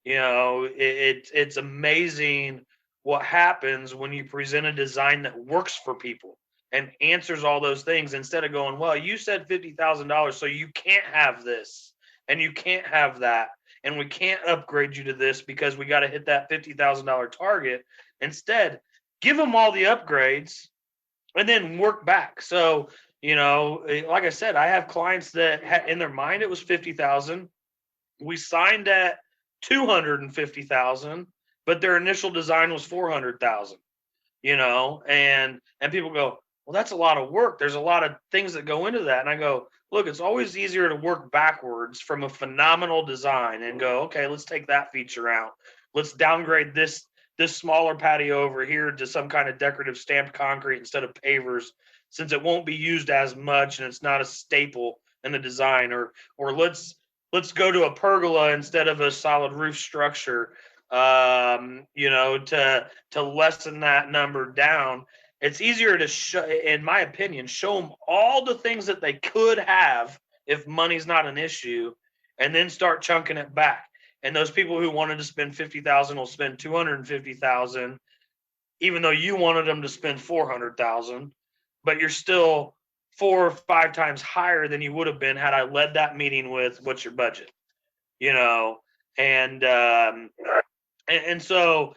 It's amazing what happens when you present a design that works for people and answers all those things instead of going, well, you said $50,000, so you can't have this and you can't have that. And we can't upgrade you to this because we got to hit that $50,000 target. Instead, give them all the upgrades and then work back. So, like I said, I have clients that in their mind it was 50,000. We signed at 250,000, but their initial design was 400,000. And people go, well, that's a lot of work. There's a lot of things that go into that. And I go, look, it's always easier to work backwards from a phenomenal design and go, okay, let's take that feature out. Let's downgrade this smaller patio over here to some kind of decorative stamped concrete instead of pavers, since it won't be used as much and it's not a staple in the design. Or let's go to a pergola instead of a solid roof structure. To lessen that number down. It's easier to show, in my opinion, show them all the things that they could have if money's not an issue, and then start chunking it back. And those people who wanted to spend 50,000 will spend 250,000, even though you wanted them to spend 400,000. But you're still 4 or 5 times higher than you would have been had I led that meeting with what's your budget, you know, and so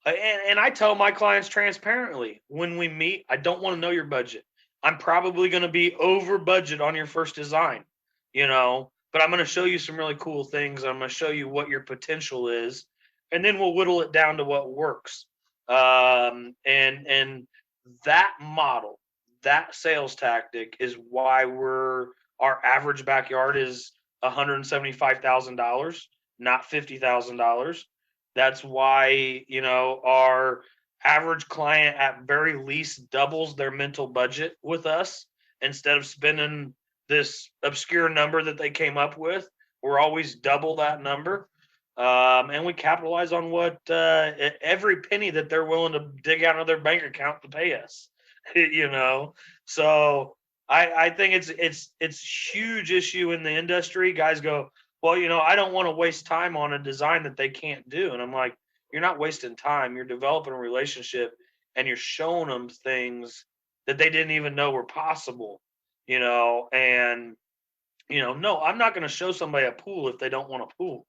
and I tell my clients transparently when we meet, I don't want to know your budget. I'm probably going to be over budget on your first design, but I'm going to show you some really cool things. I'm going to show you what your potential is, and then we'll whittle it down to what works. And that model, that sales tactic is why our average backyard is $175,000, not $50,000. That's why, our average client at very least doubles their mental budget with us instead of spending this obscure number that they came up with. We're always double that number. And we capitalize on what every penny that they're willing to dig out of their bank account to pay us, So I think it's huge issue in the industry. Guys go, well, I don't want to waste time on a design that they can't do. And I'm like, you're not wasting time. You're developing a relationship and you're showing them things that they didn't even know were possible, and, no, I'm not going to show somebody a pool if they don't want a pool.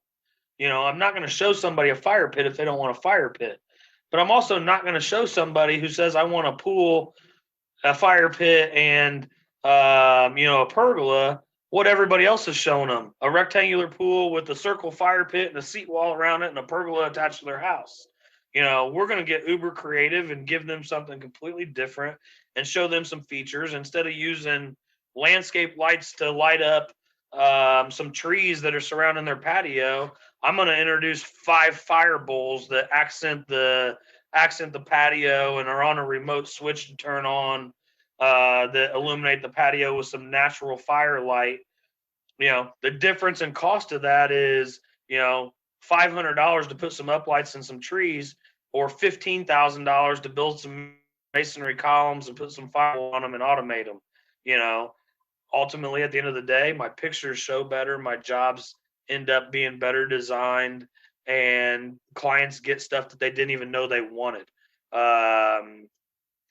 I'm not going to show somebody a fire pit if they don't want a fire pit. But I'm also not going to show somebody who says, I want a pool, a fire pit, and, a pergola, what everybody else has shown them, a rectangular pool with a circle fire pit and a seat wall around it and a pergola attached to their house. We're going to get uber creative and give them something completely different and show them some features instead of using landscape lights to light up some trees that are surrounding their patio. I'm going to introduce 5 fire bowls that accent the patio and are on a remote switch to turn on, that illuminate the patio with some natural firelight. The difference in cost of that is, $500 to put some uplights and some trees, or $15,000 to build some masonry columns and put some firewall on them and automate them. Ultimately, at the end of the day, my pictures show better, my jobs end up being better designed, and clients get stuff that they didn't even know they wanted. And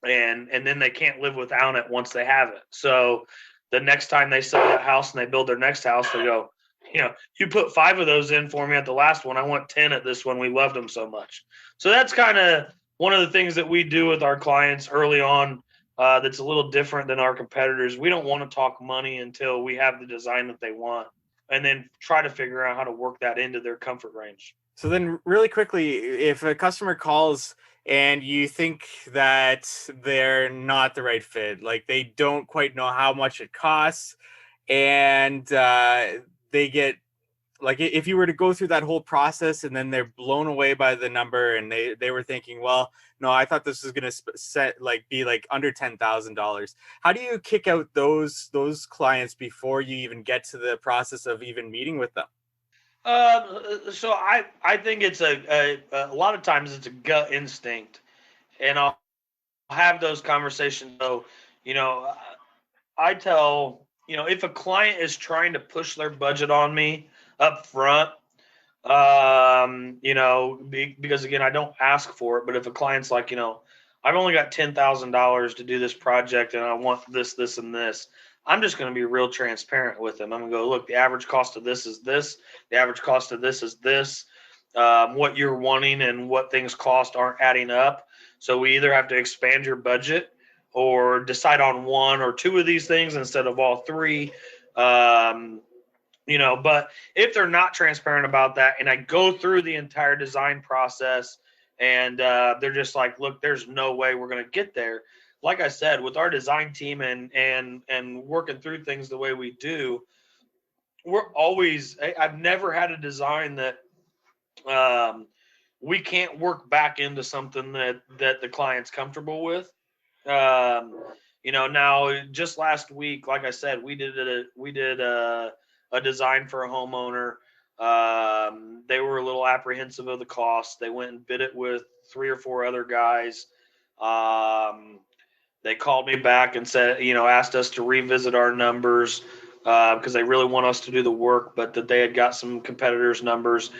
then they can't live without it once they have it. So the next time they sell that house and they build their next house, they go, you put 5 of those in for me at the last one. I want 10 at this one. We loved them so much. So that's kind of one of the things that we do with our clients early on. That's a little different than our competitors. We don't want to talk money until we have the design that they want, and then try to figure out how to work that into their comfort range. So then really quickly, if a customer calls and you think that they're not the right fit, like they don't quite know how much it costs, and they get, like, if you were to go through that whole process and then they're blown away by the number and they were thinking, well, no, I thought this was going to be like under $10,000. How do you kick out those clients before you even get to the process of even meeting with them? So I think it's a lot of times it's a gut instinct, and I'll have those conversations. So, I tell, if a client is trying to push their budget on me up front, because again, I don't ask for it, but if a client's like, I've only got $10,000 to do this project and I want this, this, and this, I'm just going to be real transparent with them. I'm going to go, look, the average cost of this is this, the average cost of this is this. What you're wanting and what things cost aren't adding up. So we either have to expand your budget or decide on 1 or 2 of these things instead of all 3. But if they're not transparent about that, and I go through the entire design process and they're just like, look, there's no way we're going to get there. like I said, with our design team and working through things the way we do, we're always. I've never had a design that um, we can't work back into something that the client's comfortable with. Um, now just last week, like I said, we did a design for a homeowner. They were a little apprehensive of the cost. They went and bid it with three or four other guys. Um, they called me back and said, asked us to revisit our numbers because they really want us to do the work, but that they had got some competitors' numbers.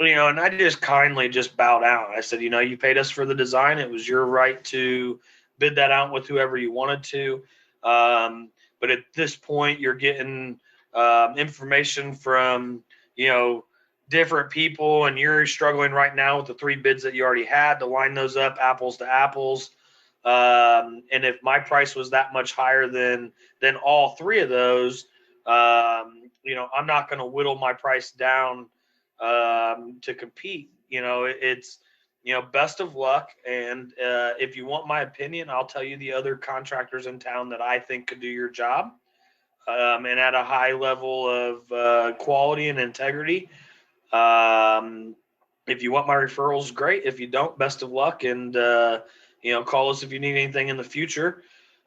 And I just kindly just bowed out. I said, you paid us for the design. It was your right to bid that out with whoever you wanted to. But at this point, you're getting information from, you know, different people, and you're struggling right now with the three bids that you already had to line those up apples to apples. And if my price was that much higher than all three of those, I'm not going to whittle my price down to compete. It's best of luck. And if you want my opinion, I'll tell you the other contractors in town that I think could do your job and at a high level of quality and integrity. Um, if you want my referrals, great. If you don't, best of luck. And call us if you need anything in the future.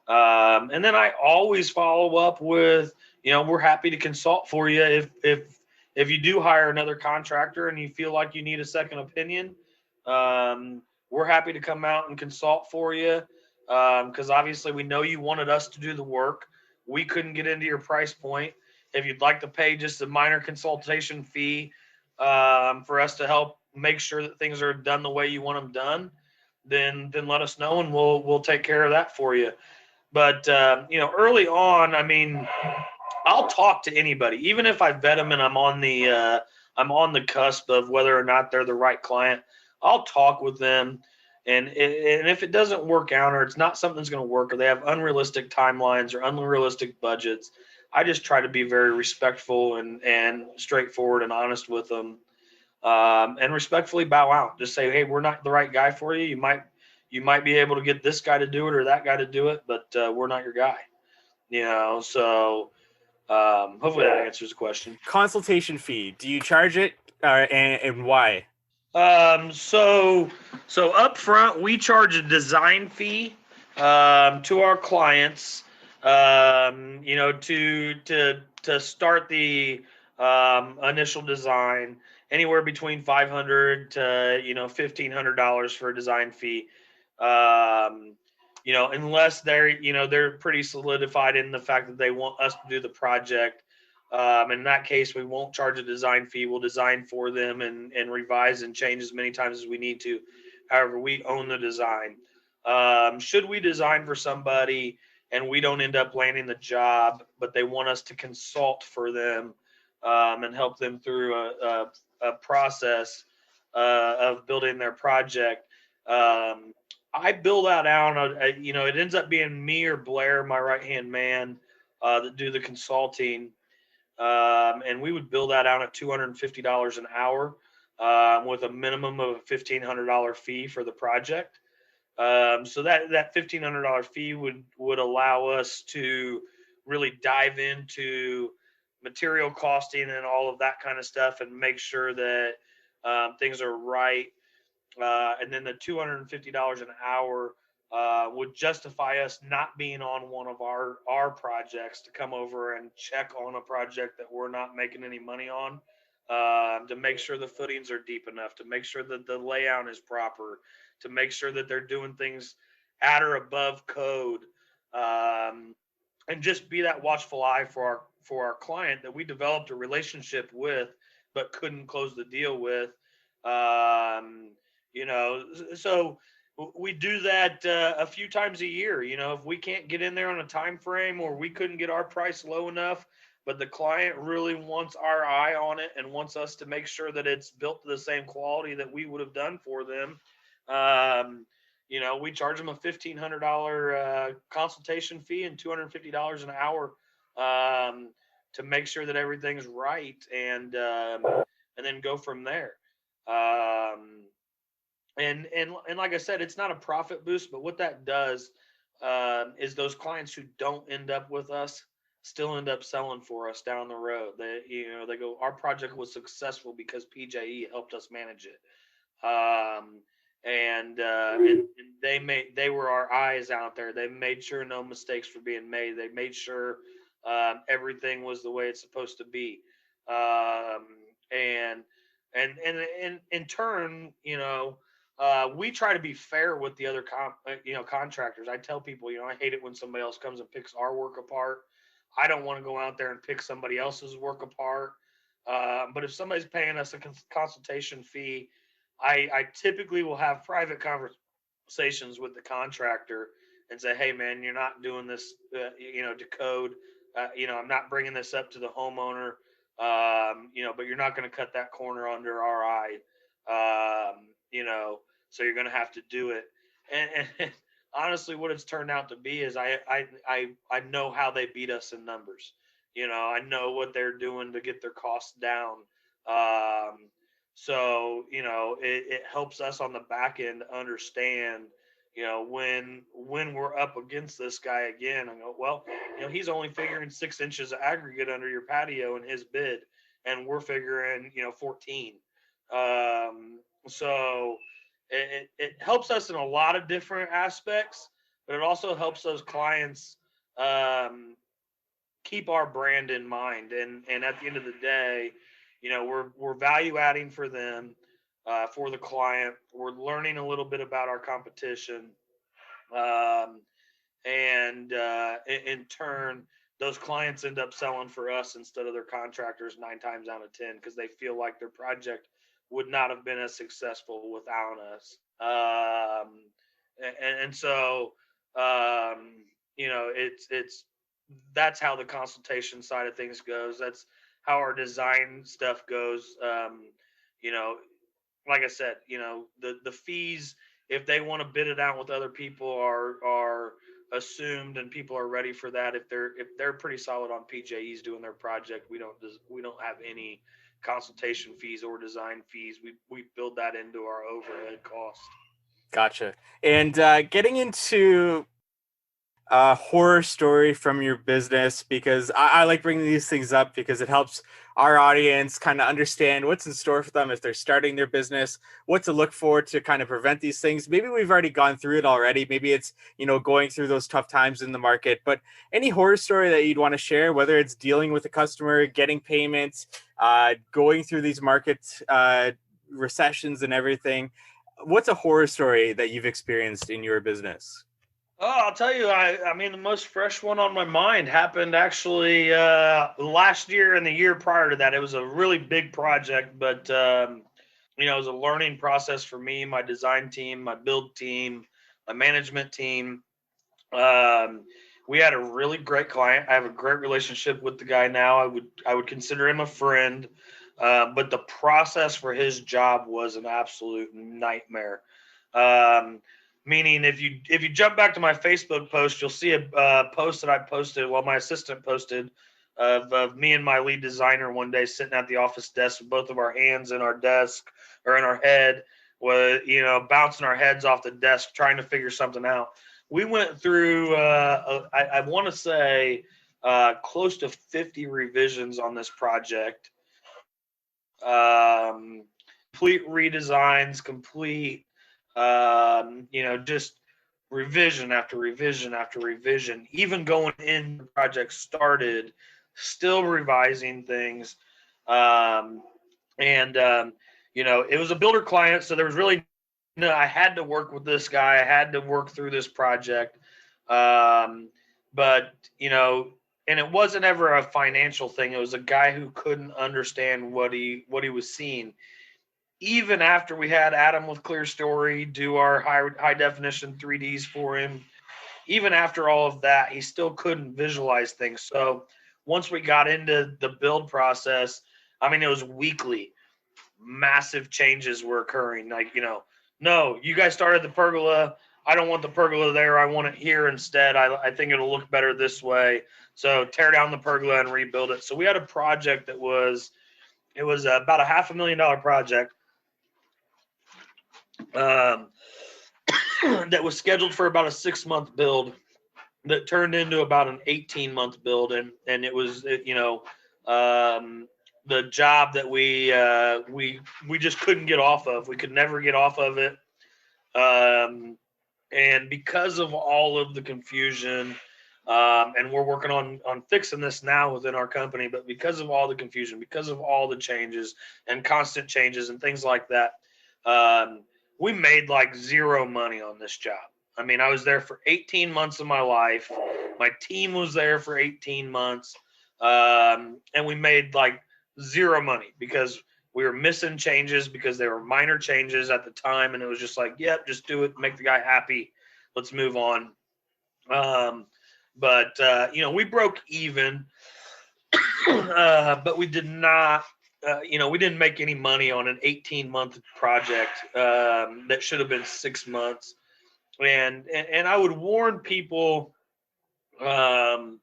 And then I always follow up with, we're happy to consult for you if you do hire another contractor and you feel like you need a second opinion. We're happy to come out and consult for you because obviously we know you wanted us to do the work. We couldn't get into your price point. If you'd like to pay just a minor consultation fee for us to help make sure that things are done the way you want them done, then let us know and we'll take care of that for you. But early on, I mean, I'll talk to anybody, even if I vet them and I'm on the cusp of whether or not they're the right client. I'll talk with them, and if it doesn't work out or it's not something that's going to work or they have unrealistic timelines or unrealistic budgets, I just try to be very respectful and straightforward and honest with them, and respectfully bow out. Just say, hey, we're not the right guy for you. You might be able to get this guy to do it or that guy to do it, but we're not your guy. So hopefully that answers the question. Consultation fee. Do you charge it, and why? So up front, we charge a design fee to our clients. To start the initial design, anywhere between $500 to $1,500 for a design fee. Unless they're pretty solidified in the fact that they want us to do the project. In that case, we won't charge a design fee. We'll design for them and revise and change as many times as we need to. However, we own the design. Should we design for somebody and we don't end up landing the job, but they want us to consult for them and help them through a process of building their project, I bill that out. It ends up being me or Blair, my right hand man, that do the consulting, and we would bill that out at $250 an hour, with a minimum of a $1,500 fee for the project. So that $1,500 fee would allow us to really dive into material costing and all of that kind of stuff and make sure that things are right. And then the $250 an hour would justify us not being on one of our projects to come over and check on a project that we're not making any money on, to make sure the footings are deep enough, to make sure that the layout is proper, to make sure that they're doing things at or above code, um, and just be that watchful eye for our client that we developed a relationship with but couldn't close the deal with. um, so we do that a few times a year. If we can't get in there on a time frame or we couldn't get our price low enough, but the client really wants our eye on it and wants us to make sure that it's built to the same quality that we would have done for them, um, we charge them a $1,500 consultation fee and $250 an hour, um, to make sure that everything's right, and then go from there. Um, and like I said, it's not a profit boost, but what that does, is those clients who don't end up with us still end up selling for us down the road. They go, our project was successful because PJE helped us manage it. um, and they were our eyes out there. They made sure no mistakes were being made. They made sure everything was the way it's supposed to be. Um, and and in turn, we try to be fair with the other contractors. I tell people, I hate it when somebody else comes and picks our work apart. I don't want to go out there and pick somebody else's work apart. But if somebody's paying us a consultation fee, I typically will have private conversations with the contractor and say, "Hey, man, you're not doing this, to code. I'm not bringing this up to the homeowner. But you're not going to cut that corner under our eye. Um, you know, so you're going to have to do it." And honestly, what it's turned out to be is I know how they beat us in numbers. I know what they're doing to get their costs down. Um, it helps us on the back end understand, when we're up against this guy again. I go, well, he's only figuring 6 inches of aggregate under your patio in his bid, and we're figuring, 14. So it helps us in a lot of different aspects, but it also helps those clients keep our brand in mind. And at the end of the day, we're value adding for them, for the client. We're learning a little bit about our competition, um, and in turn, those clients end up selling for us instead of their contractors 9 times out of 10, because they feel like their project would not have been as successful without us. And so, it's that's how the consultation side of things goes. That's how our design stuff goes. You know, like I said, the fees, if they want to bid it out with other people, are assumed, and people are ready for that. If they're pretty solid on PJEs doing their project, we don't have any consultation fees or design fees. We build that into our overhead cost. Gotcha. And getting into horror story from your business, because I like bringing these things up because it helps our audience kind of understand what's in store for them if they're starting their business, what to look for to kind of prevent these things. Maybe we've already gone through it already. Maybe it's, going through those tough times in the market, but any horror story that you'd want to share, whether it's dealing with a customer, getting payments, going through these market recessions and everything. What's a horror story that you've experienced in your business? Oh, I'll tell you, I mean, the most fresh one on my mind happened actually last year and the year prior to that. It was a really big project, but it was a learning process for me, my design team, my build team, my management team. Um, we had a really great client. I have a great relationship with the guy now. I would consider him a friend, but the process for his job was an absolute nightmare. Um, Meaning, if you jump back to my Facebook post, you'll see a post that I posted. Well, my assistant posted of me and my lead designer one day sitting at the office desk with both of our hands in our desk or in our head, with bouncing our heads off the desk trying to figure something out. We went through I want to say close to 50 revisions on this project. Complete redesigns, complete just revision after revision after revision, even going in the project started, still revising things. um, and it was a builder client, so there was really no, I had to work with this guy. I had to work through this project. Um, but, and it wasn't ever a financial thing. It was a guy who couldn't understand what he was seeing. Even after we had Adam with Clear Story do our high definition 3Ds for him, even after all of that, he still couldn't visualize things. So once we got into the build process, I mean, it was weekly. Massive changes were occurring. Like, no, you guys started the pergola. I don't want the pergola there. I want it here instead. I think it'll look better this way. So tear down the pergola and rebuild it. So we had a project it was about a $500,000 project, um, that was scheduled for about a 6-month build. that turned into about an 18-month build, and it was um, the job that we just couldn't get off of. We could never get off of it. Um, and because of all of the confusion, and we're working on fixing this now within our company, but because of all the confusion, because of all the changes and constant changes and things like that, um, we made like zero money on this job. I mean, I was there for 18 months of my life. My team was there for 18 months, and we made like zero money because we were missing changes because they were minor changes at the time, and it was just like, yep, just do it, make the guy happy, let's move on. Um, but we broke even, but we did not. We didn't make any money on an 18-month project that should have been 6 months. And I would warn people, um,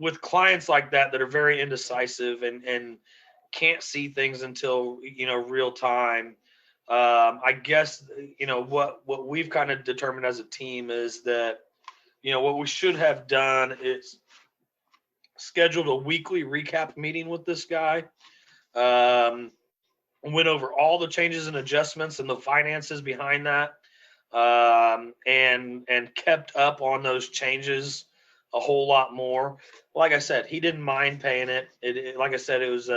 with clients like that are very indecisive and can't see things until real time. I guess what we've kind of determined as a team is that what we should have done is scheduled a weekly recap meeting with this guy. Um, went over all the changes and adjustments and the finances behind that, and kept up on those changes a whole lot more. Like I said, he didn't mind paying it. Like I said, it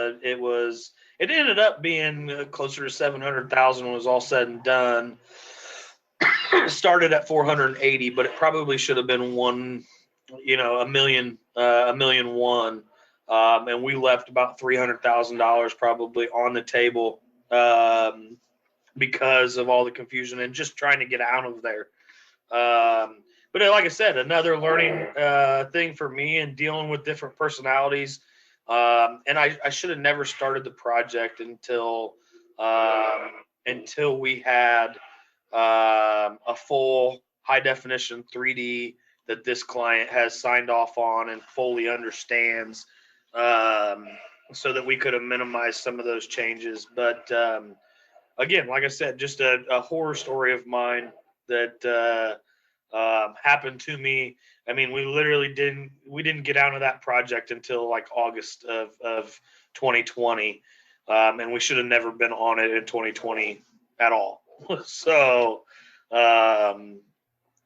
ended up being closer to 700,000 when it was all said and done. It started at 480, but it probably should have been a million one. And we left about $300,000 probably on the table, because of all the confusion and just trying to get out of there. But like I said, another learning thing for me and dealing with different personalities. And I should have never started the project um, until we had a full high definition 3D that this client has signed off on and fully understands, um, so that we could have minimized some of those changes. But again, like I said, just a horror story of mine that happened to me. I mean, we didn't get out of that project until like August of 2020, and we should have never been on it in 2020 at all. So um,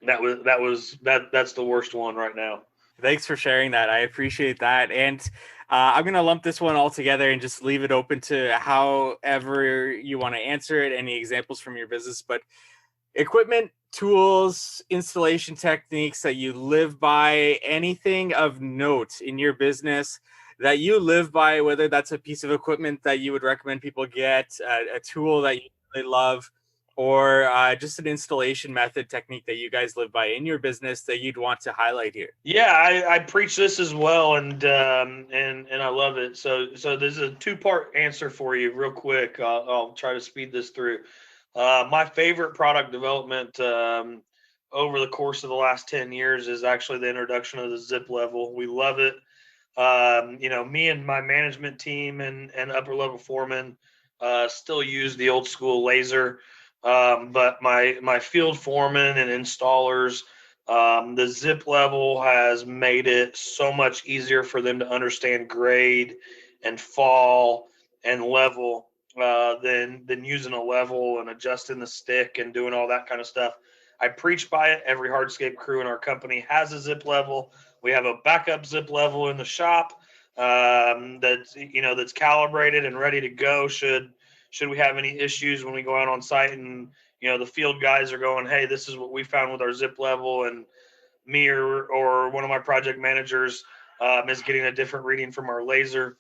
that's the worst one right now. Thanks for sharing that. I appreciate that. And I'm going to lump this one all together and just leave it open to however you want to answer it, any examples from your business. But equipment, tools, installation techniques that you live by, anything of note in your business that you live by, whether that's a piece of equipment that you would recommend people get, a tool that you really love, or just an installation method technique that you guys live by in your business that you'd want to highlight here. Yeah, I preach this as well, and I love it. So there's a two-part answer for you, real quick. I'll try to speed this through. My favorite product development, over the course of the last 10 years is actually the introduction of the zip level. We love it. Me and my management team and upper level foremen still use the old school laser, but my field foremen and installers, the zip level has made it so much easier for them to understand grade and fall and level, than using a level and adjusting the stick and doing all that kind of stuff. I preach by it. Every hardscape crew in our company has a zip level. We have a backup zip level in the shop, that's calibrated and ready to go. Should we have any issues when we go out on site, and the field guys are going, hey, this is what we found with our zip level, and me or one of my project managers is getting a different reading from our laser.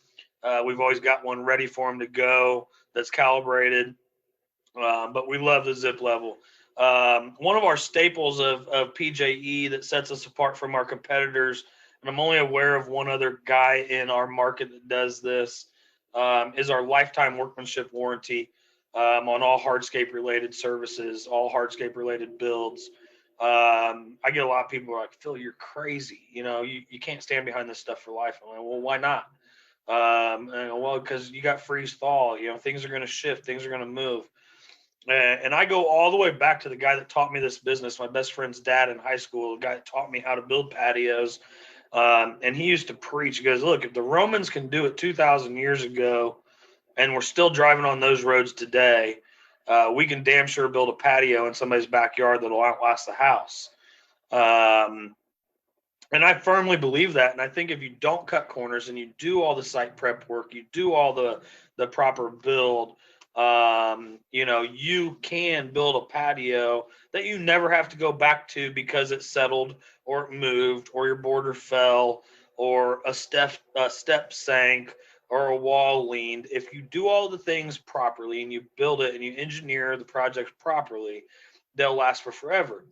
We've always got one ready for them to go that's calibrated. But we love the zip level. One of our staples of PJE that sets us apart from our competitors, and I'm only aware of one other guy in our market that does this, is our lifetime workmanship warranty, on all hardscape related services, all hardscape related builds. I get a lot of people are like, Phil, you're crazy. You can't stand behind this stuff for life. I'm like, well, why not? Well, because you got freeze thaw. Things are going to shift, things are going to move. And I go all the way back to the guy that taught me this business, my best friend's dad in high school, the guy that taught me how to build patios. And he used to preach, he goes, look, if the Romans can do it 2,000 years ago and we're still driving on those roads today, we can damn sure build a patio in somebody's backyard that'll outlast the house. Um, and I firmly believe that. And I think if you don't cut corners and you do all the site prep work, you do all the proper build, you can build a patio that you never have to go back to because it settled or it moved or your border fell or a step sank or a wall leaned. If you do all the things properly and you build it and you engineer the project properly, they'll last for forever.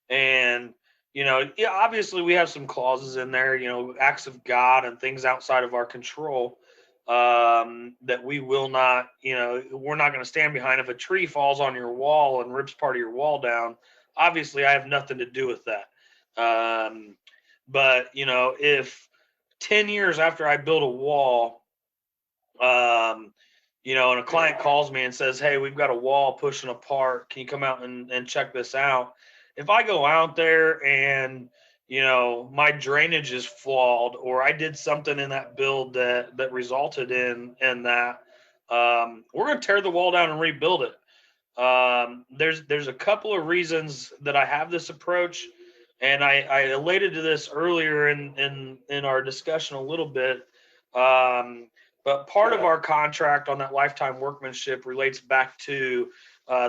And yeah, obviously we have some clauses in there, acts of God and things outside of our control, that we will not, we're not going to stand behind. If a tree falls on your wall and rips part of your wall down, obviously I have nothing to do with that. But if 10 years after I build a wall, um, and a client calls me and says, hey, we've got a wall pushing apart. Can you come out and check this out? If I go out there and, my drainage is flawed or I did something in that build that resulted in that, we're going to tear the wall down and rebuild it. There's a couple of reasons that I have this approach, and I related to this earlier in our discussion a little bit. Um, but part of our contract on that lifetime workmanship relates back to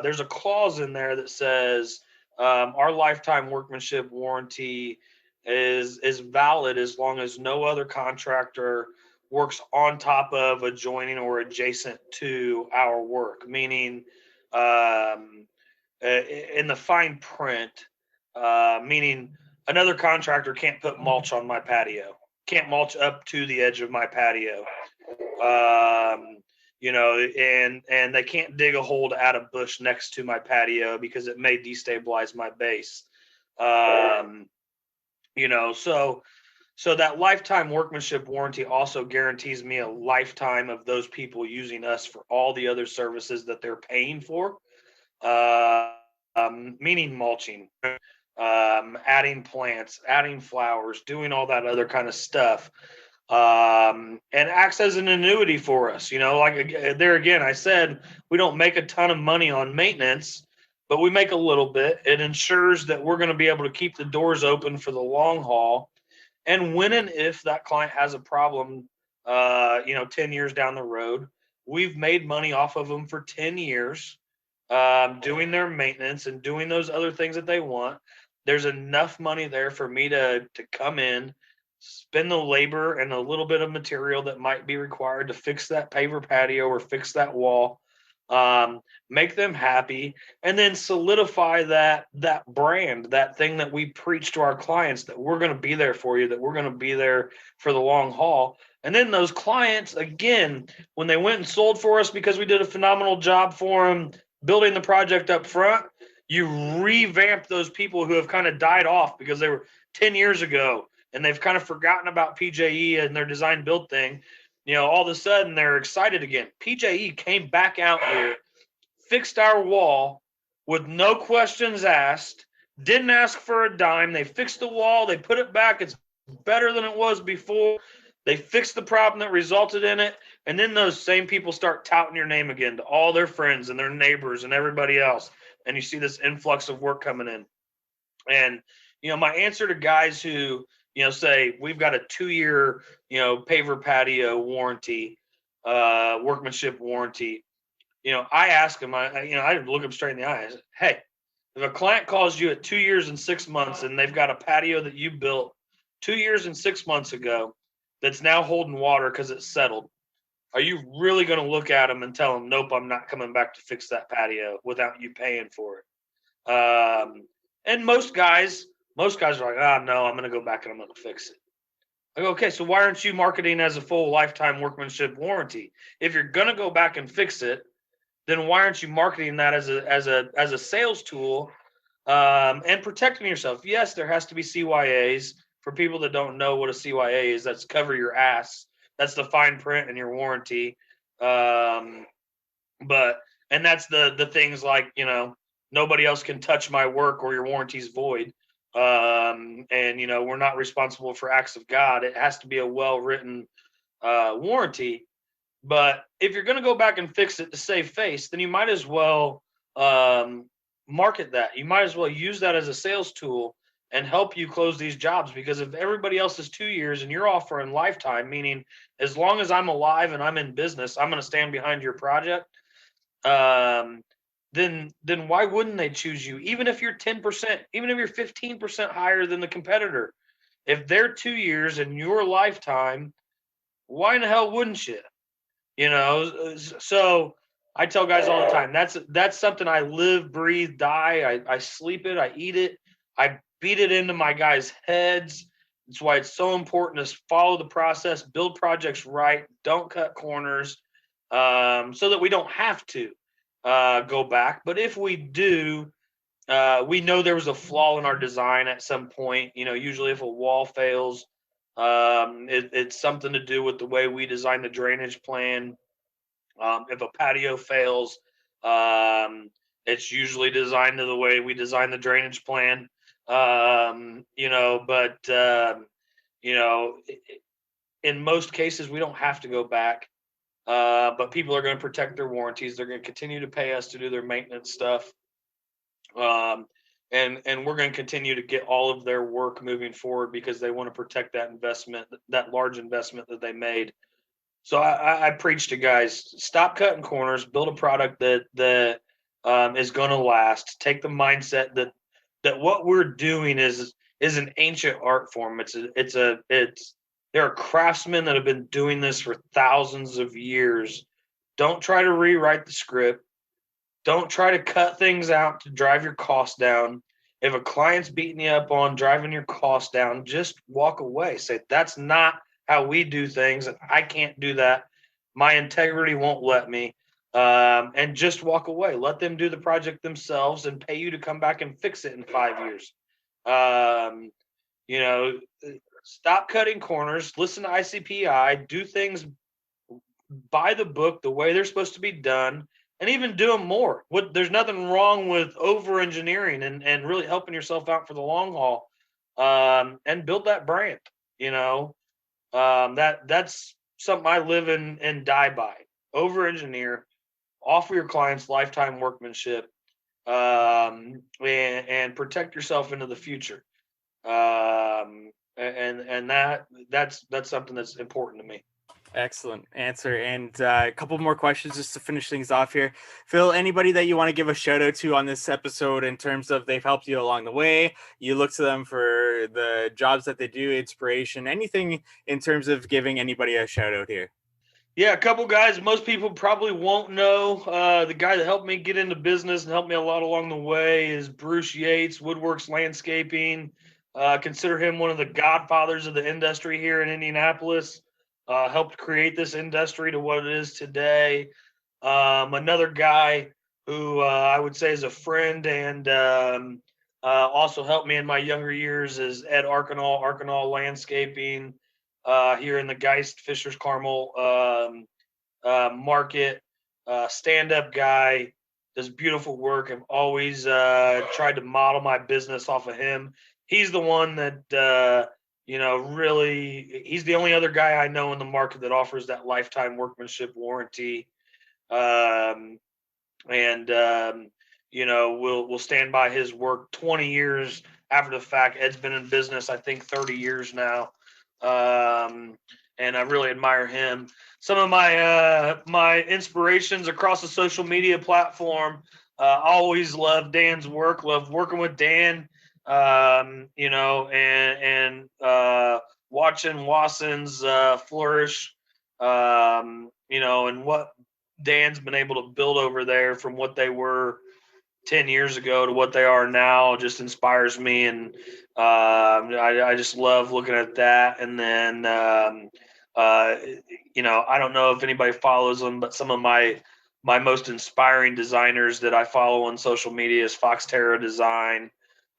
there's a clause in there that says our lifetime workmanship warranty is valid as long as no other contractor works on top of, adjoining, or adjacent to our work. Meaning, um, in the fine print, meaning another contractor can't put mulch on my patio, can't mulch up to the edge of my patio, and they can't dig a hole to add a bush next to my patio because it may destabilize my base. Um, so that lifetime workmanship warranty also guarantees me a lifetime of those people using us for all the other services that they're paying for, meaning mulching, adding plants, adding flowers, doing all that other kind of stuff, and acts as an annuity for us. Like there again, I said we don't make a ton of money on maintenance, but we make a little bit. It ensures that we're going to be able to keep the doors open for the long haul. And when and if that client has a problem, 10 years down the road, we've made money off of them for 10 years, doing their maintenance and doing those other things that they want. There's enough money there for me to come in, spend the labor and a little bit of material that might be required to fix that paver patio or fix that wall, um, make them happy, and then solidify that brand, that thing that we preach to our clients, that we're going to be there for you, that we're going to be there for the long haul. And then those clients, again, when they went and sold for us because we did a phenomenal job for them building the project up front, you revamp those people who have kind of died off because they were 10 years ago and they've kind of forgotten about PJE and their design build thing. All of a sudden they're excited again. PJE came back out here, fixed our wall with no questions asked, didn't ask for a dime. They fixed the wall, they put it back. It's better than it was before. They fixed the problem that resulted in it. And then those same people start touting your name again to all their friends and their neighbors and everybody else. And you see this influx of work coming in. And, my answer to guys who, say we've got a 2-year, paver patio warranty, workmanship warranty, I ask them, I look them straight in the eyes. Hey, if a client calls you at 2 years and 6 months and they've got a patio that you built 2 years and 6 months ago that's now holding water because it's settled, are you really going to look at them and tell them, nope, I'm not coming back to fix that patio without you paying for it? And most guys are like, no, I'm going to go back and I'm going to fix it. I go, okay, so why aren't you marketing as a full lifetime workmanship warranty? If you're going to go back and fix it, then why aren't you marketing that as a sales tool, and protecting yourself? Yes, there has to be CYAs. For people that don't know what a CYA is, that's cover your ass. That's the fine print in your warranty. But And that's the things like, nobody else can touch my work or your warranty's void. And we're not responsible for acts of God. It has to be a well written warranty. But if you're going to go back and fix it to save face, then you might as well um, market that. You might as well use that as a sales tool and help you close these jobs. Because if everybody else is 2 years and you're offering lifetime, meaning as long as I'm alive and I'm in business, I'm going to stand behind your project. Um, then why wouldn't they choose you? Even if you're 10%, even if you're 15% higher than the competitor, if they're 2 years in your lifetime, why in the hell wouldn't you? So I tell guys all the time, that's something I live, breathe, die. I sleep it, I eat it, I beat it into my guys' heads. That's why it's so important to follow the process, build projects right, don't cut corners, so that we don't have to go back. But if we do, we know there was a flaw in our design at some point. Usually if a wall fails, it's something to do with the way we design the drainage plan. If a patio fails, it's usually designed to the way we design the drainage plan. But in most cases, we don't have to go back. But people are going to protect their warranties. They're going to continue to pay us to do their maintenance stuff. Um, and we're going to continue to get all of their work moving forward because they want to protect that investment, that large investment that they made. So I preach to guys: stop cutting corners, build a product that is going to last. Take the mindset that what we're doing is an ancient art form. It's there are craftsmen that have been doing this for thousands of years. Don't try to rewrite the script. Don't try to cut things out to drive your costs down. If a client's beating you up on driving your costs down, just walk away. Say, that's not how we do things, and I can't do that. My integrity won't let me. And just walk away. Let them do the project themselves and pay you to come back and fix it in 5 years. Um, you know, Stop cutting corners. Listen to ICPI. Do things by the book, the way they're supposed to be done, and even do them more. There's nothing wrong with over engineering and really helping yourself out for the long haul, and build that brand. You know, that's something I live in and die by. Over engineer, offer your clients lifetime workmanship, and protect yourself into the future. And that's something that's important to me. Excellent answer. And a couple more questions just to finish things off here. Phil, anybody that you want to give a shout out to on this episode in terms of they've helped you along the way? You look to them for the jobs that they do, inspiration, anything in terms of giving anybody a shout out here? Yeah, a couple guys most people probably won't know. The guy that helped me get into business and helped me a lot along the way is Bruce Yates, Woodworks Landscaping. Consider him one of the godfathers of the industry here in Indianapolis. Helped create this industry to what it is today. Another guy who I would say is a friend and also helped me in my younger years is Ed Arkanal Landscaping here in the Geist Fishers Carmel market. Stand up guy, does beautiful work. I've always tried to model my business off of him. He's the one that really. He's the only other guy I know in the market that offers that lifetime workmanship warranty. Um, and we'll stand by his work 20 years after the fact. Ed's been in business, I think, 30 years now. And I really admire him. Some of my inspirations across the social media platform. Always love Dan's work. Love working with Dan. And watching Watson's flourish. And what Dan's been able to build over there from what they were 10 years ago to what they are now just inspires me. And I just love looking at that. And then, I don't know if anybody follows them, but some of my most inspiring designers that I follow on social media is Fox Terra Design.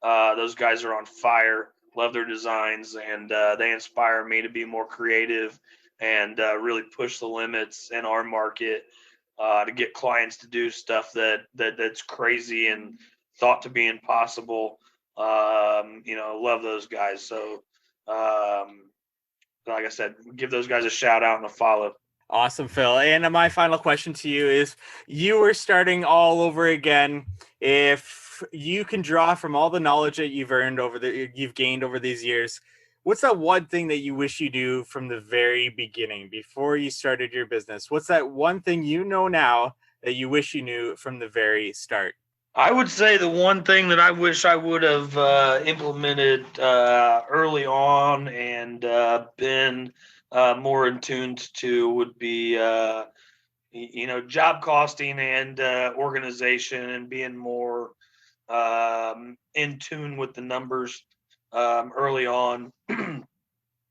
Those guys are on fire. Love their designs, and they inspire me to be more creative and really push the limits in our market. to get clients to do stuff that's crazy and thought to be impossible. Love those guys. So, like I said, give those guys a shout out and a follow. Awesome, Phil. And my final question to you is: you were starting all over again. If you can draw from all the knowledge that you've gained over these years, what's that one thing that you wish you knew from the very beginning before you started your business? What's that one thing you know now that you wish you knew from the very start? I would say the one thing that I wish I would have implemented early on and been more in tune to would be, job costing and organization, and being more in tune with the numbers early on. I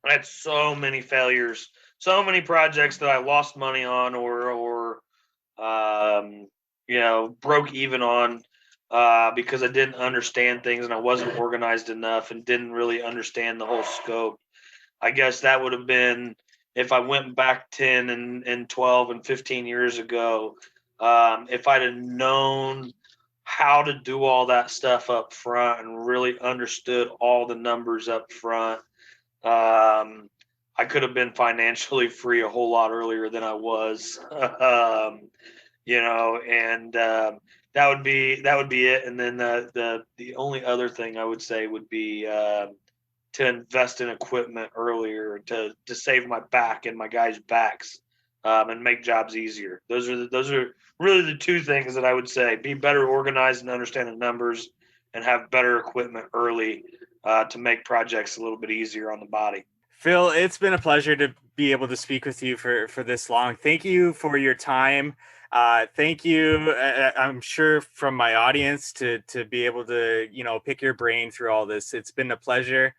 had so many failures, so many projects that I lost money on, or broke even on, because I didn't understand things and I wasn't organized enough and didn't really understand the whole scope. I guess that would have been, if I went back 10 and 12 and 15 years ago, if I'd have known how to do all that stuff up front and really understood all the numbers up front, I could have been financially free a whole lot earlier than I was. And that would be it. And then the only other thing I would say would be to invest in equipment earlier to save my back and my guys' backs, and make jobs easier. Those are really the two things that I would say: be better organized and understand the numbers, and have better equipment early, to make projects a little bit easier on the body. Phil, it's been a pleasure to be able to speak with you for this long. Thank you for your time. Thank you. I'm sure from my audience to be able to pick your brain through all this. It's been a pleasure.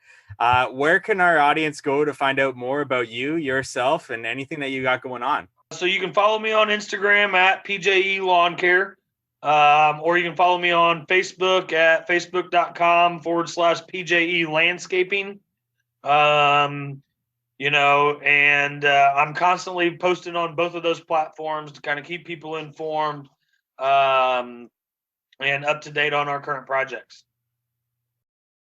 Where can our audience go to find out more about you, yourself, and anything that you got going on? So you can follow me on Instagram at P.J.E Lawn Care, or you can follow me on Facebook at facebook.com/P.J.E Landscaping. Um, and I'm constantly posting on both of those platforms to kind of keep people informed, and up to date on our current projects.